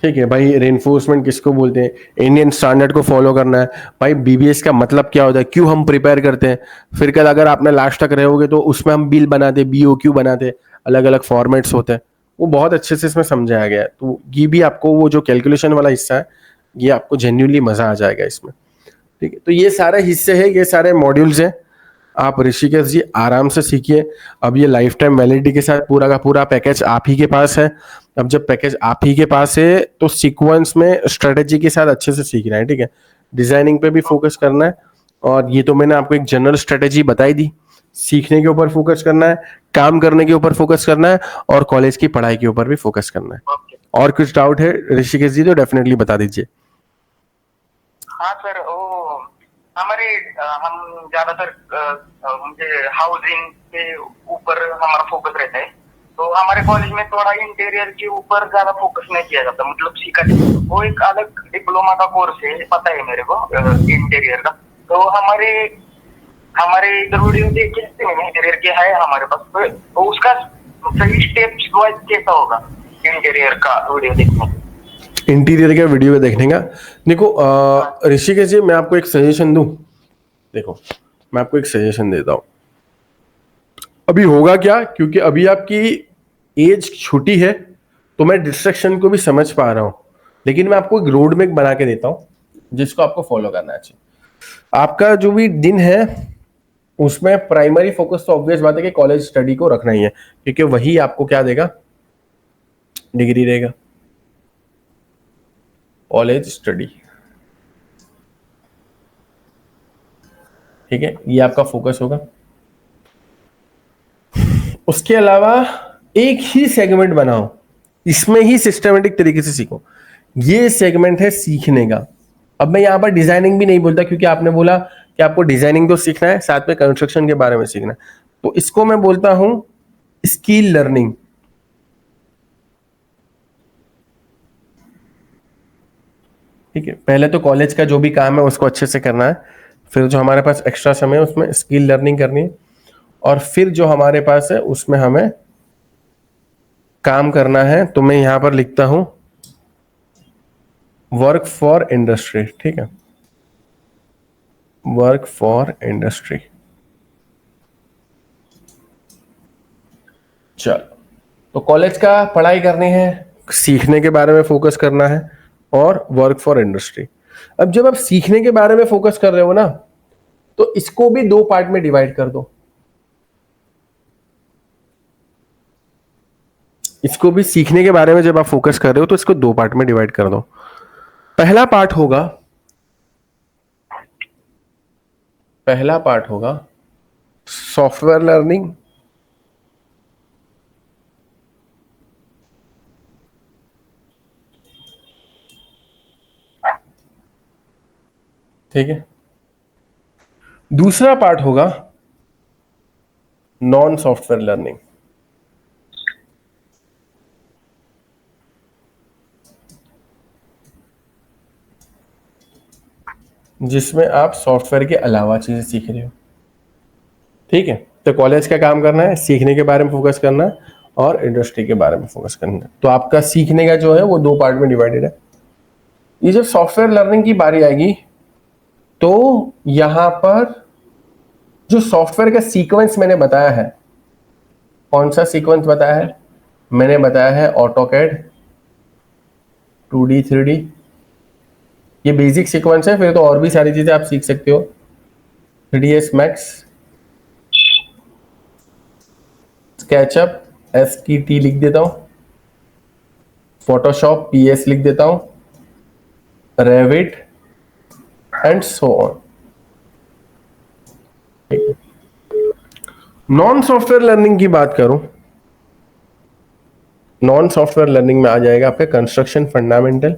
ठीक है भाई, रेनफोर्समेंट किसको बोलते हैं, इंडियन स्टैंडर्ड को फॉलो करना है। भाई बीबीएस का मतलब क्या होता है, क्यों हम प्रिपेयर करते हैं, फिर कल अगर आपने लास्ट तक रहोगे तो उसमें हम बिल बनाते, बीओक्यू बनाते, अलग अलग फॉर्मेट्स होते हैं, वो बहुत अच्छे से इसमें समझाया गया है। तो ये भी आपको वो जो कैलकुलेशन वाला हिस्सा है, ये आपको जेन्युइनली मजा आ जाएगा इसमें। ठीक है, तो ये सारे हिस्से हैं, ये सारे मॉड्यूल्स हैं। आप ऋषिकेश जी आराम से सीखिए। अब ये लाइफ टाइम वैलिडिटी के साथ पूरा का पूरा पैकेज आप ही के पास है। अब जब पैकेज आप ही के पास है तो सीक्वेंस में स्ट्रेटेजी के साथ अच्छे से सीखना है। ठीक है, डिजाइनिंग पे भी फोकस करना है, और ये तो मैंने आपको एक जनरल स्ट्रेटेजी बताई दी। सीखने के ऊपर फोकस करना है, काम करने के ऊपर फोकस करना है, और कॉलेज की पढ़ाई के ऊपर भी फोकस करना है। और कुछ डाउट है ऋषिकेश जी तो डेफिनेटली बता दीजिए। हाँ सर, वो हमारे हम ज्यादातर मुझे हाउसिंग के ऊपर हमारा फोकस रहता है, तो हमारे कॉलेज में थोड़ा इंटीरियर के ऊपर ज्यादा फोकस नहीं किया जाता, मतलब सीखा वो एक अलग डिप्लोमा का कोर्स है, पता है मेरे को इंटीरियर का। तो हमारे इधर वीडियो देखे इंटीरियर के है हमारे पास, तो उसका सही स्टेप्स वाइज कैसा होगा इंटीरियर का वीडियो देखने? इंटीरियर का वीडियो देखने का, देखो ऋषिकेश जी मैं आपको एक सजेशन दूं। देखो मैं आपको एक सजेशन देता हूं। अभी होगा क्या, क्योंकि अभी आपकी एज छोटी है तो मैं डिस्ट्रक्शन को भी समझ पा रहा हूं, लेकिन मैं आपको एक रोड मैप बना के देता हूं जिसको आपको फॉलो करना चाहिए। आपका जो भी दिन है उसमें प्राइमरी फोकस तो ऑब्वियस बात है कि कॉलेज स्टडी को रखना ही है, क्योंकि वही आपको क्या देगा, डिग्री देगा, कॉलेज स्टडी। ठीक है, ये आपका फोकस होगा। उसके अलावा एक ही सेगमेंट बनाओ, इसमें ही सिस्टमेटिक तरीके से सीखो। ये सेगमेंट है सीखने का। अब मैं यहां पर डिजाइनिंग भी नहीं बोलता, क्योंकि आपने बोला कि आपको डिजाइनिंग तो सीखना है, साथ में कंस्ट्रक्शन के बारे में सीखना है, तो इसको मैं बोलता हूं स्किल लर्निंग। ठीक है, पहले तो कॉलेज का जो भी काम है उसको अच्छे से करना है, फिर जो हमारे पास एक्स्ट्रा समय है उसमें स्किल लर्निंग करनी है, और फिर जो हमारे पास है उसमें हमें काम करना है। तो मैं यहां पर लिखता हूं वर्क फॉर इंडस्ट्री। ठीक है, वर्क फॉर इंडस्ट्री। चलो, तो कॉलेज का पढ़ाई करनी है, सीखने के बारे में फोकस करना है, और वर्क फॉर इंडस्ट्री। अब जब आप सीखने के बारे में फोकस कर रहे हो ना, तो इसको भी दो पार्ट में डिवाइड कर दो। इसको भी सीखने के बारे में जब आप फोकस कर रहे हो तो इसको दो पार्ट में डिवाइड कर दो। पहला पार्ट होगा सॉफ्टवेयर लर्निंग, ठीक है। दूसरा पार्ट होगा नॉन सॉफ्टवेयर लर्निंग, जिसमें आप सॉफ्टवेयर के अलावा चीजें सीख रहे हो। ठीक है, तो कॉलेज का काम करना है, सीखने के बारे में फोकस करना है, और इंडस्ट्री के बारे में फोकस करना है। तो आपका सीखने का जो है वो दो पार्ट में डिवाइडेड है। ये जब सॉफ्टवेयर लर्निंग की बारी आएगी तो यहां पर जो सॉफ्टवेयर का सीक्वेंस मैंने बताया है, कौन सा सीक्वेंस बताया है, मैंने बताया है ऑटोकैड, 2D 3D, ये बेसिक सीक्वेंस है। फिर तो और भी सारी चीजें आप सीख सकते हो, 3ds मैक्स, स्केचअप SKT लिख देता हूं, फोटोशॉप PS लिख देता हूं, Revit and so on. Non software learning की बात करूं, नॉन सॉफ्टवेयर लर्निंग में आ जाएगा आपका कंस्ट्रक्शन फंडामेंटल,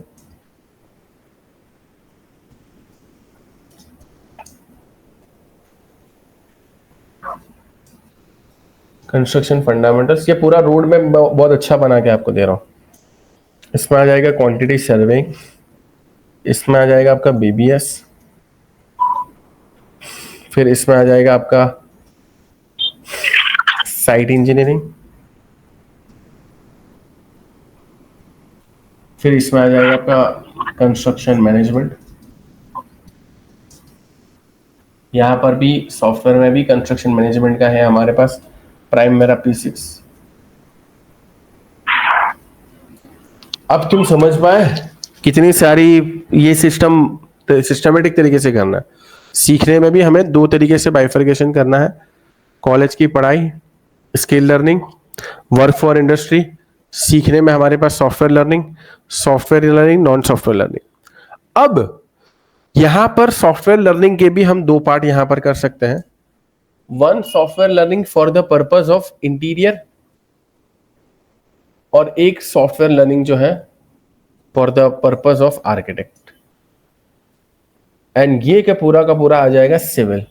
कंस्ट्रक्शन फंडामेंटल्स, ये पूरा रोड में बहुत अच्छा बना के आपको दे रहा हूँ। इसमें आ जाएगा क्वांटिटी सर्वेइंग, इसमें आ जाएगा आपका बीबीएस, फिर इसमें आ जाएगा आपका साइट इंजीनियरिंग, फिर इसमें आ जाएगा आपका कंस्ट्रक्शन मैनेजमेंट। यहाँ पर भी सॉफ्टवेयर में भी कंस्ट्रक्शन मैनेजमेंट का है हमारे पास, प्राइम मेरा P6। अब तुम समझ पाए कितनी सारी ये सिस्टमेटिक तरीके से करना है। सीखने में भी हमें दो तरीके से बाइफर्केशन करना है, कॉलेज की पढ़ाई skill learning, work for industry. सीखने में हमारे पास software learning, non software learning. अब यहां पर सॉफ्टवेयर लर्निंग के भी हम दो पार्ट यहां पर कर सकते हैं। One, software learning for the purpose of interior, और एक सॉफ्टवेयर लर्निंग जो है for the purpose of architect. And ये का पूरा आ जाएगा सिविल।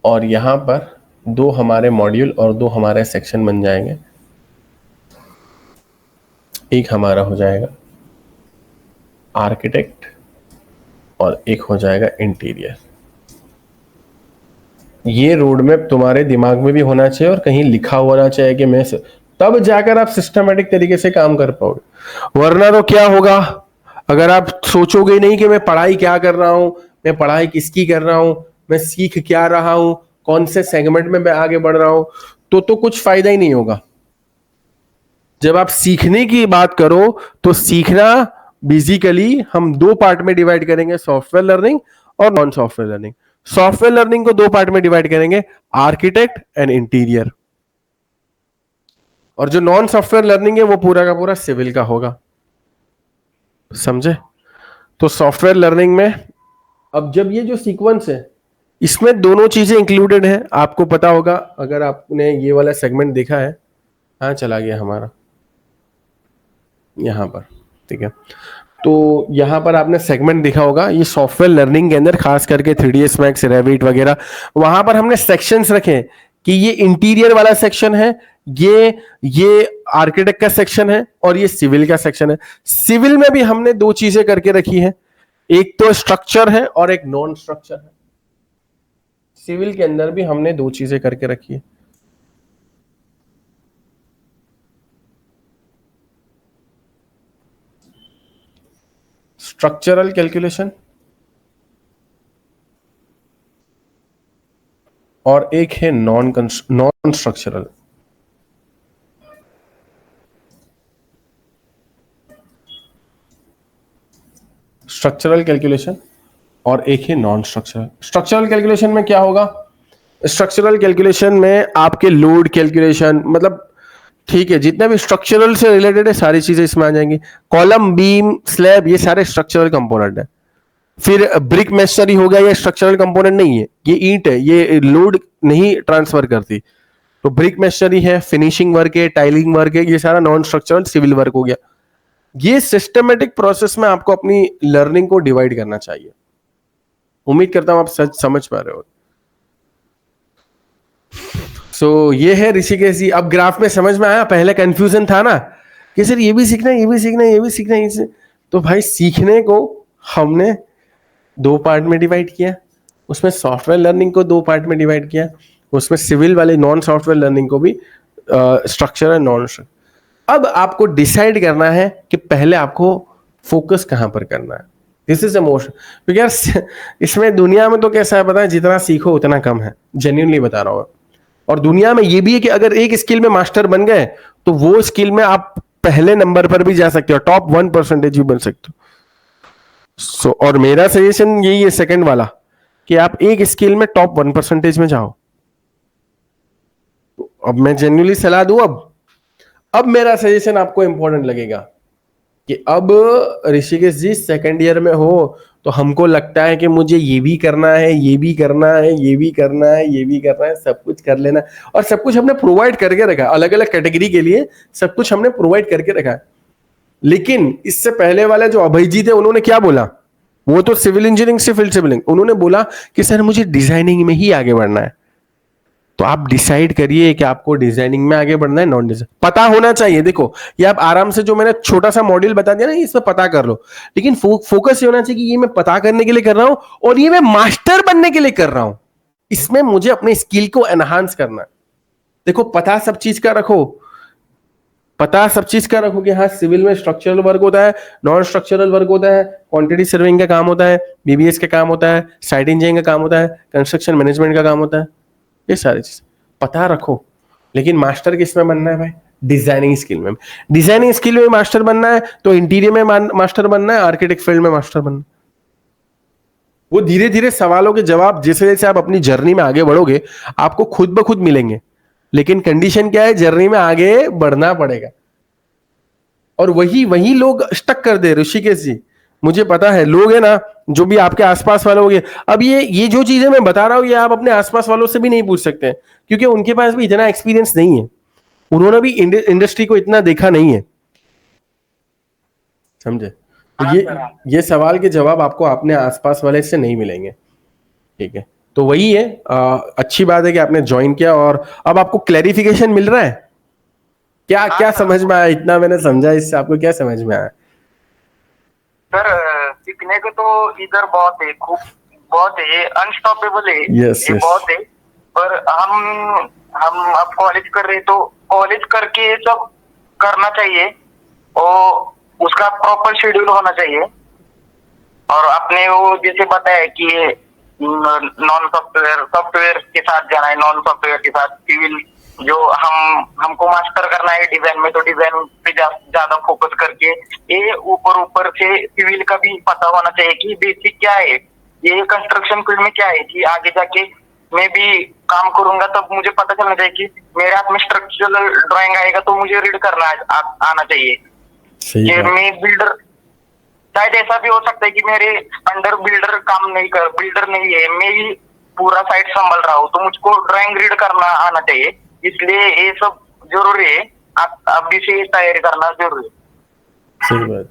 और यहां पर दो हमारे मॉड्यूल और दो हमारे सेक्शन बन जाएंगे। एक हमारा हो जाएगा आर्किटेक्ट और एक हो जाएगा इंटीरियर। ये रोड मैप तुम्हारे दिमाग में भी होना चाहिए और कहीं लिखा होना चाहिए कि मैं, तब जाकर आप सिस्टमेटिक तरीके से काम कर पाओगे। वरना तो क्या होगा, अगर आप सोचोगे नहीं कि मैं पढ़ाई क्या कर रहा हूं, मैं पढ़ाई किसकी कर रहा हूं, मैं सीख क्या रहा हूं, कौन से सेगमेंट में मैं आगे बढ़ रहा हूं, तो कुछ फायदा ही नहीं होगा। जब आप सीखने की बात करो तो सीखना बेसिकली हम दो पार्ट में डिवाइड करेंगे, सॉफ्टवेयर लर्निंग और non software learning. Software learning को दो पार्ट में डिवाइड करेंगे, आर्किटेक्ट एंड इंटीरियर। और जो नॉन सॉफ्टवेयर लर्निंग है वो पूरा का पूरा सिविल का होगा। समझे? तो सॉफ्टवेयर लर्निंग में अब जब ये जो सीक्वेंस है इसमें दोनों चीजें इंक्लूडेड है। आपको पता होगा अगर आपने ये वाला सेगमेंट देखा है, हाँ चला गया हमारा यहां पर, ठीक है। तो यहां पर आपने सेगमेंट देखा होगा, ये सॉफ्टवेयर लर्निंग के अंदर खास करके 3ds मैक्स, रेविट वगैरह, वहां पर हमने सेक्शंस रखे कि ये इंटीरियर वाला सेक्शन है, ये आर्किटेक्ट का सेक्शन है और ये सिविल का सेक्शन है। सिविल में भी हमने दो चीजें करके रखी है, एक तो स्ट्रक्चर है और एक नॉन स्ट्रक्चर है। सिविल के अंदर भी हमने दो चीजें करके रखी है। स्ट्रक्चरल कैलकुलेशन और एक है नॉन स्ट्रक्चरल। स्ट्रक्चरल कैलकुलेशन और एक है नॉन स्ट्रक्चरल। स्ट्रक्चरल कैलकुलेशन में क्या होगा, स्ट्रक्चरल कैलकुलेशन में आपके लोड कैलकुलेशन, मतलब ठीक है, जितने भी स्ट्रक्चरल से रिलेटेड है सारी चीजें इसमें आ जाएंगी। कॉलम, बीम, स्लैब, ये सारे स्ट्रक्चरल कंपोनेंट है। फिर ब्रिक मेसनरी हो गया, ये स्ट्रक्चरल कंपोनेंट नहीं है, ये ईंट है, ये लोड नहीं ट्रांसफर करती। तो ब्रिक मेसनरी है, फिनिशिंग वर्क है, टाइलिंग वर्क है, ये सारा नॉन स्ट्रक्चरल सिविल वर्क हो गया। ये सिस्टमेटिक प्रोसेस में आपको अपनी लर्निंग को डिवाइड करना चाहिए। उम्मीद करता हूं आप सच समझ पा रहे हो। सो ये है ऋषिकेश जी। अब ग्राफ में समझ में आया, पहले कंफ्यूजन था ना कि सर ये भी सीखना है, ये भी सीखना है, ये भी सीखना है। तो भाई सीखने को हमने दो पार्ट में डिवाइड किया, उसमें सॉफ्टवेयर लर्निंग को दो पार्ट में डिवाइड किया, उसमें सिविल वाले नॉन सॉफ्टवेयर लर्निंग को भी स्ट्रक्चर है, नॉन स्ट्रक्चर। अब आपको डिसाइड करना है कि पहले आपको फोकस कहां पर करना है। दिस इज द मोस्ट, क्योंकि यार इसमें दुनिया में तो कैसा है पता है, जितना सीखो उतना कम है, जेन्युइनली बता रहा हूं। और दुनिया में ये भी है कि अगर एक स्किल में मास्टर बन गए तो वो स्किल में आप पहले नंबर पर भी जा सकते हो, टॉप 1% भी बन सकते हो। और मेरा सजेशन यही है सेकंड वाला, कि आप एक स्किल में टॉप 1% में जाओ। तो अब मैं जेन्युइनली सलाह दूं, अब मेरा सजेशन आपको इंपॉर्टेंट लगेगा कि अब ऋषिकेश जी सेकंड ईयर में हो तो हमको लगता है कि मुझे ये भी करना है, ये भी करना है, ये भी करना है, ये भी करना है, सब कुछ कर लेना। और सब कुछ हमने प्रोवाइड करके रखा है, अलग अलग कैटेगरी के लिए सब कुछ हमने प्रोवाइड करके रखा है। लेकिन इससे पहले वाले जो अभय जी थे उन्होंने क्या बोला, वो तो सिविल इंजीनियरिंग से फील्ड सिविलिंग, उन्होंने बोला कि सर मुझे डिजाइनिंग में ही आगे बढ़ना है। तो आप डिसाइड करिए कि आपको डिजाइनिंग में आगे बढ़ना है, नॉन डिजाइन पता होना चाहिए। देखो ये आप आराम से, जो मैंने छोटा सा मॉड्यूल बता दिया ना, इसमें पता कर लो, लेकिन फोकस ये होना चाहिए कि ये मैं पता करने के लिए कर रहा हूं और ये मैं मास्टर बनने के लिए कर रहा हूं, इसमें मुझे अपने स्किल को एनहांस करना है। देखो पता सब चीज का रखो, पता सब चीज का रखो कि हाँ सिविल में स्ट्रक्चरल वर्क होता है, नॉन स्ट्रक्चरल वर्क होता है, क्वांटिटी सर्विंग का काम होता है, बीबीएस का काम होता है, साइट इंजीनियरिंग का काम होता है, कंस्ट्रक्शन मैनेजमेंट का काम होता है, ये सारी चीज पता रखो। लेकिन मास्टर किस में बनना है भाई? डिजाइनिंग स्किल में। डिजाइनिंग स्किल में मास्टर बनना है तो इंटीरियर में मास्टर बनना है, आर्किटेक्ट फील्ड में मास्टर बनना है। वो धीरे धीरे सवालों के जवाब जैसे जैसे आप अपनी जर्नी में आगे बढ़ोगे आपको खुद ब खुद मिलेंगे, लेकिन कंडीशन क्या है, जर्नी में आगे बढ़ना पड़ेगा। और वही वही लोग स्टक कर दे। ऋषिकेश जी, मुझे पता है लोग है ना जो भी आपके आसपास वाले होंगे, अब ये जो चीजें मैं बता रहा हूं ये आप अपने आसपास वालों से भी नहीं पूछ सकते हैं, क्योंकि उनके पास भी इतना एक्सपीरियंस नहीं है, उन्होंने भी इंडस्ट्री को इतना देखा नहीं है, समझे? तो हाँ सर, हाँ। ये सवाल के जवाब आपको अपने आसपास वाले से नहीं मिलेंगे, ठीक है? तो वही है, अच्छी बात है कि आपने ज्वाइन किया और अब आपको क्लैरिफिकेशन मिल रहा है। क्या हाँ क्या सर। समझ में आया? इतना मैंने समझा, इससे आपको क्या समझ में आया? सर सीखने को तो इधर बहुत है, खूब बहुत है, ये अनस्टॉपेबल है। Yes, ये yes. बहुत है। पर हम अब कॉलेज कर रहे हैं, तो कॉलेज करके ये सब करना चाहिए और उसका प्रॉपर शेड्यूल होना चाहिए। और आपने वो जैसे बताया कि नॉन सॉफ्टवेयर सॉफ्टवेयर के साथ जाना है, नॉन सॉफ्टवेयर के साथ सिविल, जो हमको मास्टर करना है डिजाइन में, तो डिजाइन पे ज्यादा फोकस करके ये ऊपर ऊपर से सिविल का भी पता होना चाहिए कि बेसिक क्या है, ये कंस्ट्रक्शन फील्ड में क्या है, कि आगे जाके मैं भी काम करूंगा तब मुझे पता चलना चाहिए कि मेरे हाथ में स्ट्रक्चरल ड्राइंग आएगा तो मुझे रीड करना आना चाहिए। कि मैं बिल्डर, शायद ऐसा भी हो सकता है कि मेरे अंडर बिल्डर नहीं है, मैं ही पूरा साइट संभाल रहा हूँ, तो मुझको ड्राइंग रीड करना आना चाहिए। इसलिए ये सब जरूरी है, अभी से तैयारी करना जरूरी है। सही बात।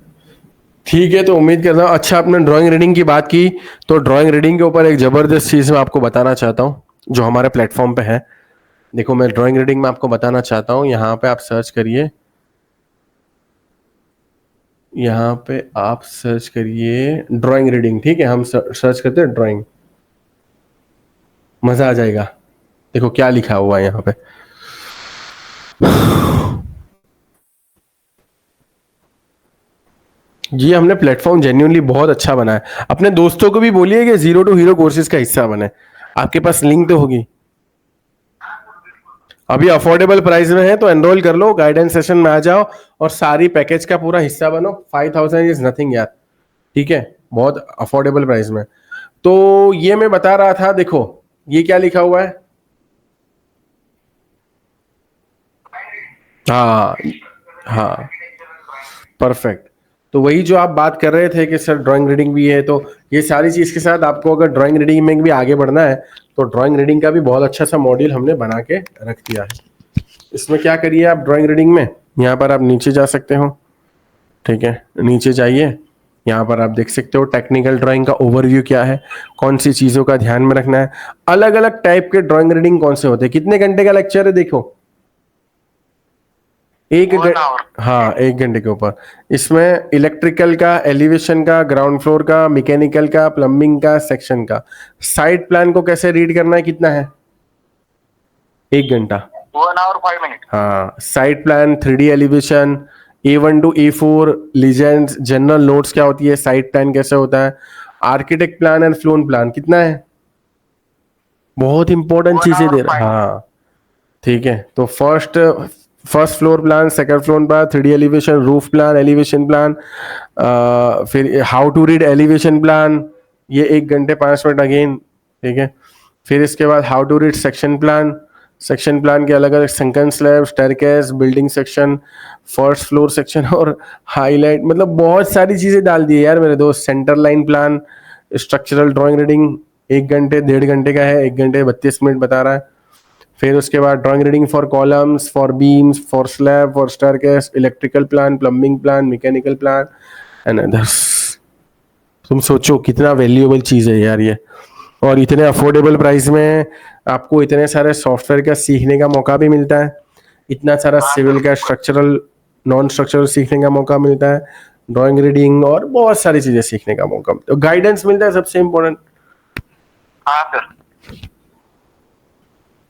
ठीक है, तो उम्मीद करता हूँ अच्छा आपने ड्राइंग रीडिंग की बात की, तो ड्राइंग रीडिंग के ऊपर एक जबरदस्त चीज मैं आपको बताना चाहता हूँ जो हमारे प्लेटफॉर्म पे है। देखो मैं ड्राइंग रीडिंग में आपको बताना चाहता हूँ, यहाँ पे आप सर्च करिए, यहाँ पे आप सर्च करिए ड्राइंग रीडिंग, ठीक है? हम सर्च करते हैं ड्राइंग, मजा आ जाएगा। देखो क्या लिखा हुआ है यहाँ पे, जी हमने प्लेटफॉर्म जेन्युइनली बहुत अच्छा बनाया है। अपने दोस्तों को भी बोलिए कि जीरो टू हीरो कोर्सेज का हिस्सा बने, आपके पास लिंक तो होगी। अभी अफोर्डेबल प्राइस में है तो एनरोल कर लो, गाइडेंस सेशन में आ जाओ और सारी पैकेज का पूरा हिस्सा बनो। 5000 इज नथिंग यार, ठीक है? बहुत अफोर्डेबल प्राइस में। तो ये मैं बता रहा था, देखो ये क्या लिखा हुआ है, हाँ हाँ परफेक्ट। तो वही जो आप बात कर रहे थे कि सर ड्राइंग रीडिंग भी है, तो ये सारी चीज के साथ आपको अगर ड्राइंग रीडिंग में भी आगे बढ़ना है तो ड्राइंग रीडिंग का भी बहुत अच्छा सा मॉड्यूल हमने बना के रख दिया है। इसमें क्या करिए आप ड्राइंग रीडिंग में, यहाँ पर आप नीचे जा सकते हो, ठीक है? नीचे जाइए, यहाँ पर आप देख सकते हो टेक्निकल ड्राइंग का ओवरव्यू क्या है, कौन सी चीजों का ध्यान में रखना है, अलग अलग टाइप के ड्राइंग रीडिंग कौन से होते हैं, कितने घंटे का लेक्चर है देखो, हाँ 1 घंटे के ऊपर। इसमें इलेक्ट्रिकल का, एलिवेशन का, ग्राउंड फ्लोर का, मैकेनिकल का, प्लम्बिंग का, सेक्शन का, साइट प्लान को कैसे रीड करना है, कितना है? 1 घंटा, 1 hour 5 minutes। हाँ site plan, 3D elevation, A1 to A4, legends, general notes क्या होती है, साइट प्लान कैसे होता है, architect plan and floor plan कितना है, बहुत इंपॉर्टेंट चीजें दे रहा, हाँ ठीक है? तो first floor plan, second floor plan, 3D elevation, roof plan, elevation plan, फिर how to read elevation plan, ये 1 घंटे 5 मिनट अगेन, ठीक है? फिर इसके बाद how to read section plan, section plan के अलग अलग sunken slab, staircase, building section, first floor section और हाईलाइट, मतलब बहुत सारी चीजें डाल दी है यार मेरे दोस्त। Centre line plan, structural drawing reading 1 घंटे 1.5 घंटे का है, 1 घंटे 32 मिनट बता रहा है। फिर उसके बाद drawing reading for columns, for beams, for slab, for staircase, electrical plan, plumbing plan, mechanical plan and others. तुम सोचो कितना वैल्यूएबल चीज है यार ये, और इतने अफोर्डेबल प्राइस में आपको इतने सारे सॉफ्टवेयर का सीखने का मौका भी मिलता है, इतना सारा हाँ सिविल का सर। स्ट्रक्चरल नॉन स्ट्रक्चरल सीखने का मौका मिलता है, ड्राइंग रीडिंग और बहुत सारी चीजें सीखने का मौका मिलता है, गाइडेंस मिलता है सबसे इम्पोर्टेंट। हाँ सर।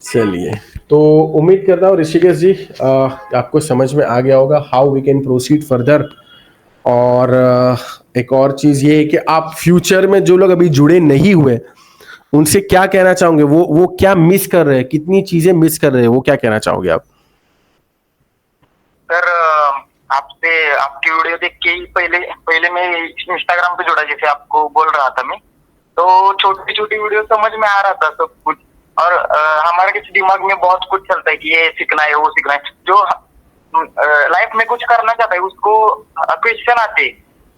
चलिए, तो उम्मीद करता हूँ ऋषिकेश जी आपको समझ में आ गया होगा how we can proceed further. और एक और चीज ये है कि आप फ्यूचर में जो लोग अभी जुड़े नहीं हुए उनसे क्या कहना चाहोगे, वो क्या मिस कर रहे हैं, कितनी चीजें मिस कर रहे हैं, वो क्या कहना चाहोगे आप? सर आपसे आपकी वीडियो देख के ही पहले पहले मैं इंस्टाग्राम पे जुड़ा, जैसे आपको बोल रहा था मैं, तो छोटी छोटी वीडियो समझ में आ रहा था सब कुछ। और हमारे किसी दिमाग में बहुत कुछ चलता है कि ये सीखना है वो सीखना है, जो लाइफ में कुछ करना चाहता है उसको क्वेश्चन आते हैं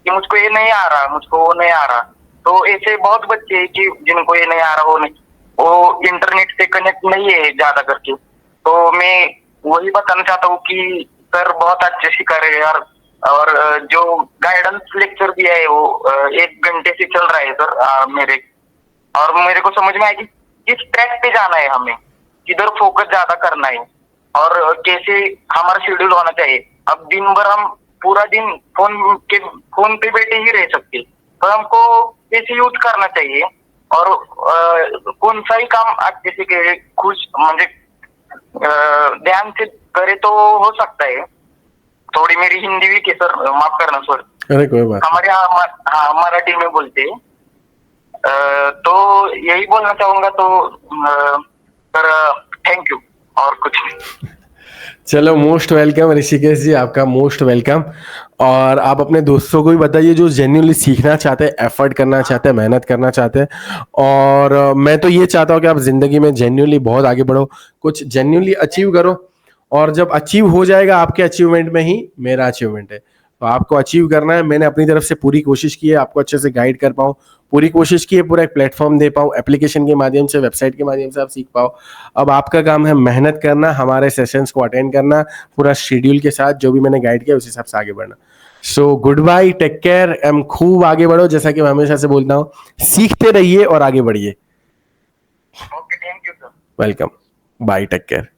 कि मुझको ये नहीं आ रहा, मुझको वो नहीं आ रहा। तो ऐसे बहुत बच्चे हैं कि जिनको ये नहीं आ रहा, वो नहीं, वो इंटरनेट से कनेक्ट नहीं है ज्यादा करके। तो मैं वही बताना चाहता हूँ कि सर बहुत अच्छे सिखा रहे हैं यार। और जो गाइडेंस लेक्चर दिया है वो 1 घंटे से चल रहा है सर मेरे। और मेरे को समझ में आया कि किस ट्रैक पे जाना है हमें, किधर फोकस ज्यादा करना है, और कैसे हमारा शेड्यूल होना चाहिए। अब दिन भर हम पूरा दिन फोन पे बैठे ही रह सकते, तो हमको कैसे यूज करना चाहिए, और कौन सा ही काम अच्छे से करे, खुश म्हणजे ध्यान से करे तो हो सकता है। थोड़ी मेरी हिंदी भी के सर, माफ करना सर। अरे कोई बात हमारे यहाँ हाँ मराठी में बोलते हैं। तो यही बोलना चाहूंगा। तो सर थैंक यू, और कुछ नहीं। चलो, मोस्ट वेलकम ऋषिकेश जी, आपका मोस्ट वेलकम। और आप अपने दोस्तों को भी बताइए जो जेन्युइनली सीखना चाहते हैं, एफर्ट करना चाहते हैं, मेहनत करना चाहते हैं। और मैं तो ये चाहता हूँ कि आप जिंदगी में जेन्युइनली बहुत आगे बढ़ो, कुछ जेन्युइनली अचीव करो। और जब अचीव हो जाएगा आपके अचीवमेंट में ही मेरा अचीवमेंट है। तो आपको अचीव करना है, मैंने अपनी तरफ से पूरी कोशिश की है आपको अच्छे से गाइड कर पाऊँ, पूरी कोशिश की है पूरा एक प्लेटफॉर्म दे पाऊँ, एप्लीकेशन के माध्यम से, वेबसाइट के माध्यम से आप सीख पाओ। अब आपका काम है मेहनत करना, हमारे सेशंस को अटेंड करना, पूरा शेड्यूल के साथ जो भी मैंने गाइड किया उस हिसाब से आगे बढ़ना। So good bye, take care, एम खूब आगे बढ़ो, जैसा कि मैं हमेशा से बोलता हूँ, सीखते रहिए और आगे बढ़िए। Okay, thank you sir. Welcome, bye, take care.